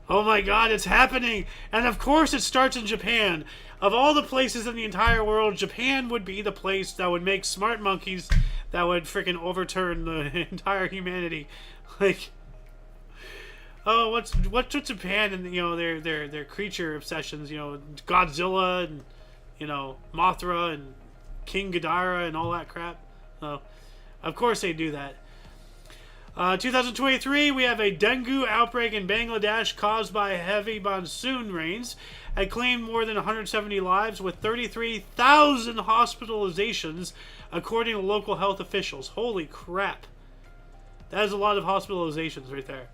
Oh my god, it's happening. And of course it starts in Japan. Of all the places in the entire world, Japan would be the place that would make smart monkeys that would freaking overturn the entire humanity. Like, oh, what's Japan and their creature obsessions? Godzilla and Mothra and King Ghidorah and all that crap. So, of course they do that. 2023, we have a dengue outbreak in Bangladesh caused by heavy monsoon rains. It claimed more than 170 lives with 33,000 hospitalizations, according to local health officials. Holy crap. That is a lot of hospitalizations right there.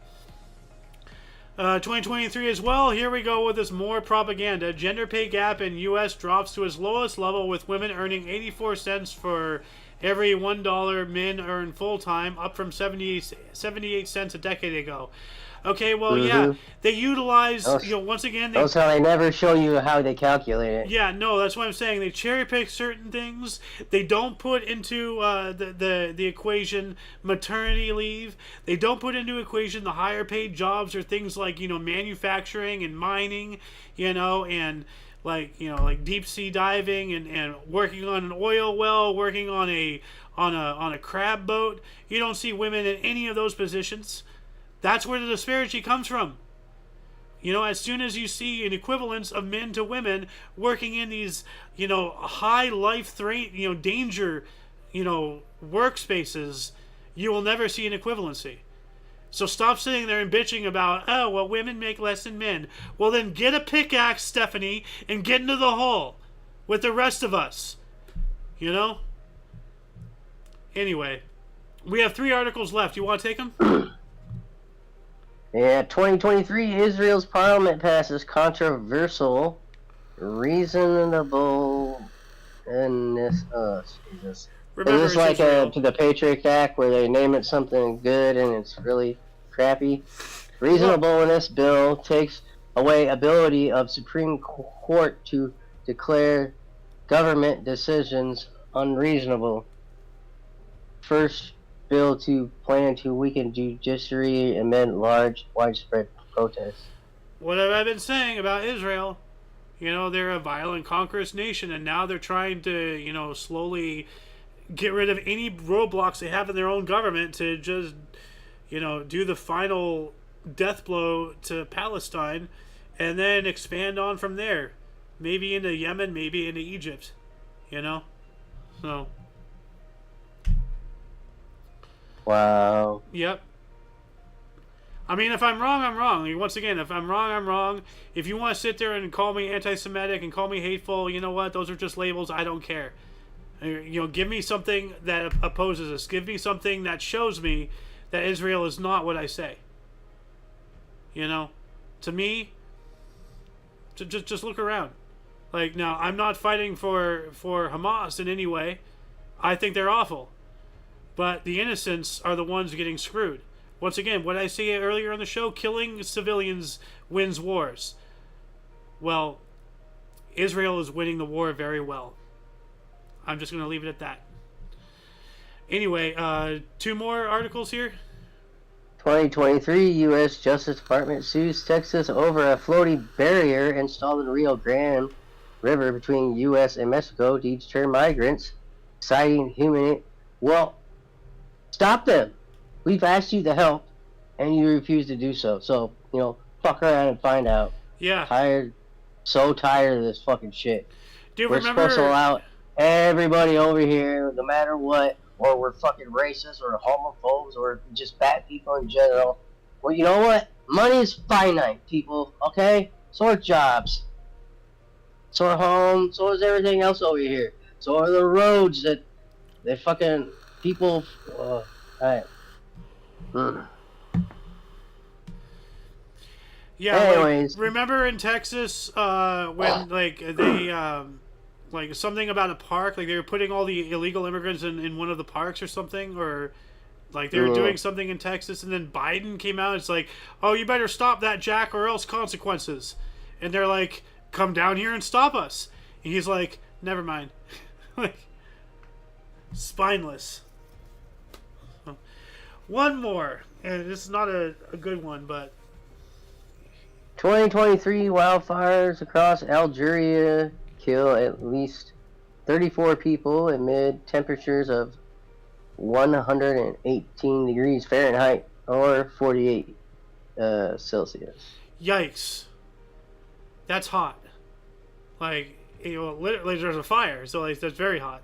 2023 as well. Here we go with this more propaganda. Gender pay gap in U.S. drops to its lowest level, with women earning 84 cents for every $1 men earn full-time, up from 78 cents a decade ago. Okay, well, yeah, they utilize, once again... That's how they never show you how they calculate it. Yeah, no, that's what I'm saying. They cherry-pick certain things. They don't put into the equation maternity leave. They don't put into equation the higher-paid jobs or things like, manufacturing and mining, and... like deep-sea diving and working on an oil well, working on a crab boat. You don't see women in any of those positions. That's where the disparity comes from. As soon as you see an equivalence of men to women working in these, high life danger, workspaces, you will never see an equivalency. So stop sitting there and bitching about, oh, well, women make less than men. Well, then get a pickaxe, Stephanie, and get into the hole with the rest of us. Anyway, We have 3 articles left. You want to take them? Yeah, 2023, Israel's parliament passes controversial, reasonable, and this, Jesus. Remember, Is this like Israel. to the Patriot Act where they name it something good and it's really crappy? Reasonableness bill takes away ability of Supreme Court to declare government decisions unreasonable. First bill to plan to weaken judiciary amid large, widespread protests. What have I been saying about Israel? You know, they're a violent, conquerous nation, and now they're trying to, you know, slowly get rid of any roadblocks they have in their own government to just, you know, do the final death blow to Palestine and then expand on from there. Maybe into Yemen, maybe into Egypt. You know? So. Wow. Yep. I mean, if I'm wrong, I'm wrong. Once again, if I'm wrong, I'm wrong. If you want to sit there and call me anti-Semitic and call me hateful, you know what? Those are just labels. I don't care. You know, give me something that opposes us. Give me something that shows me that Israel is not what I say. You know? To me, just look around. Like, now, I'm not fighting for Hamas in any way. I think they're awful. But the innocents are the ones getting screwed. Once again, what I say earlier on the show, killing civilians wins wars. Well, Israel is winning the war very well. I'm just going to leave it at that. Anyway, 2 more articles here. 2023, U.S. Justice Department sues Texas over a floating barrier installed in Rio Grande River between U.S. and Mexico to deter migrants, citing human... Well, stop them. We've asked you to help, and you refuse to do so. So, you know, fuck around and find out. Yeah. So tired of this fucking shit. Dude, We're remember... supposed to allow everybody over here, no matter what, or we're fucking racist, or homophobes, or just bad people in general. Well, you know what? Money is finite, people, okay? So are jobs. So are homes. So is everything else over here. So are the roads that fucking people... Alright. Yeah, anyways. like, remember in Texas when like they like something about a park, like they were putting all the illegal immigrants in one of the parks or something, or like they were doing something in Texas, and then Biden came out. It's like, oh, you better stop that, Jack, or else consequences. And they're like, come down here and stop us. And he's like, never mind. Like, spineless. One more, and this is not a good one, but 2023 wildfires across Algeria kill at least 34 people amid temperatures of 118 degrees Fahrenheit or 48 Celsius. Yikes. That's hot. Like, you know, literally there's a fire, so like that's very hot.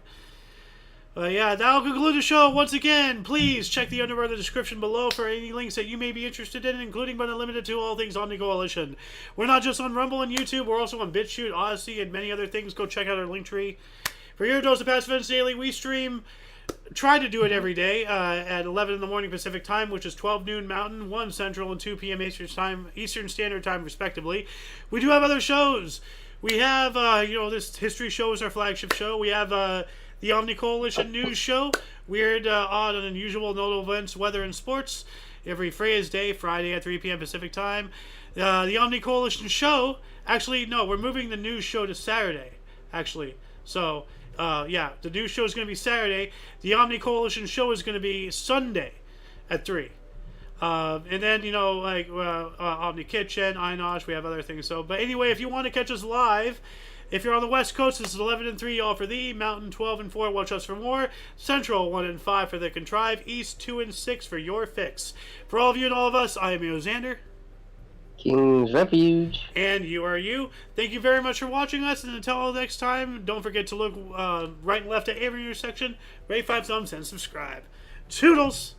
Yeah, that'll conclude the show. Once again, please check the underbar of the description below for any links that you may be interested in, including but not limited to all things Omni Coalition. We're not just on Rumble and YouTube, we're also on BitChute, Odyssey, and many other things. Go check out our link tree. For your dose of past events daily, we stream, try to do it every day at 11 in the morning Pacific time, which is 12 noon Mountain, 1 Central, and 2 p.m. Eastern Standard Time, respectively. We do have other shows. We have, you know, this history show is our flagship show. We have the Omni Coalition News Show, weird, odd, and unusual notable events, weather, and sports, every Freya's Day, Friday at 3 p.m. Pacific Time. The Omni Coalition Show, actually, no, we're moving the news show to Saturday, actually. So, yeah, the news show is going to be Saturday. The Omni Coalition Show is going to be Sunday at 3. And then, you know, like, Omni Kitchen, InoSH, we have other things. So, but anyway, if you want to catch us live, if you're on the West Coast, this is 11 and 3, all for thee. Mountain 12 and 4, watch us for more. Central 1 and 5 for the contrive. East 2 and 6 for your fix. For all of you and all of us, I am Xander. King's Refuge. And you are you. Thank you very much for watching us. And until next time, don't forget to look right and left at every intersection. Rate 5 thumbs and subscribe. Toodles!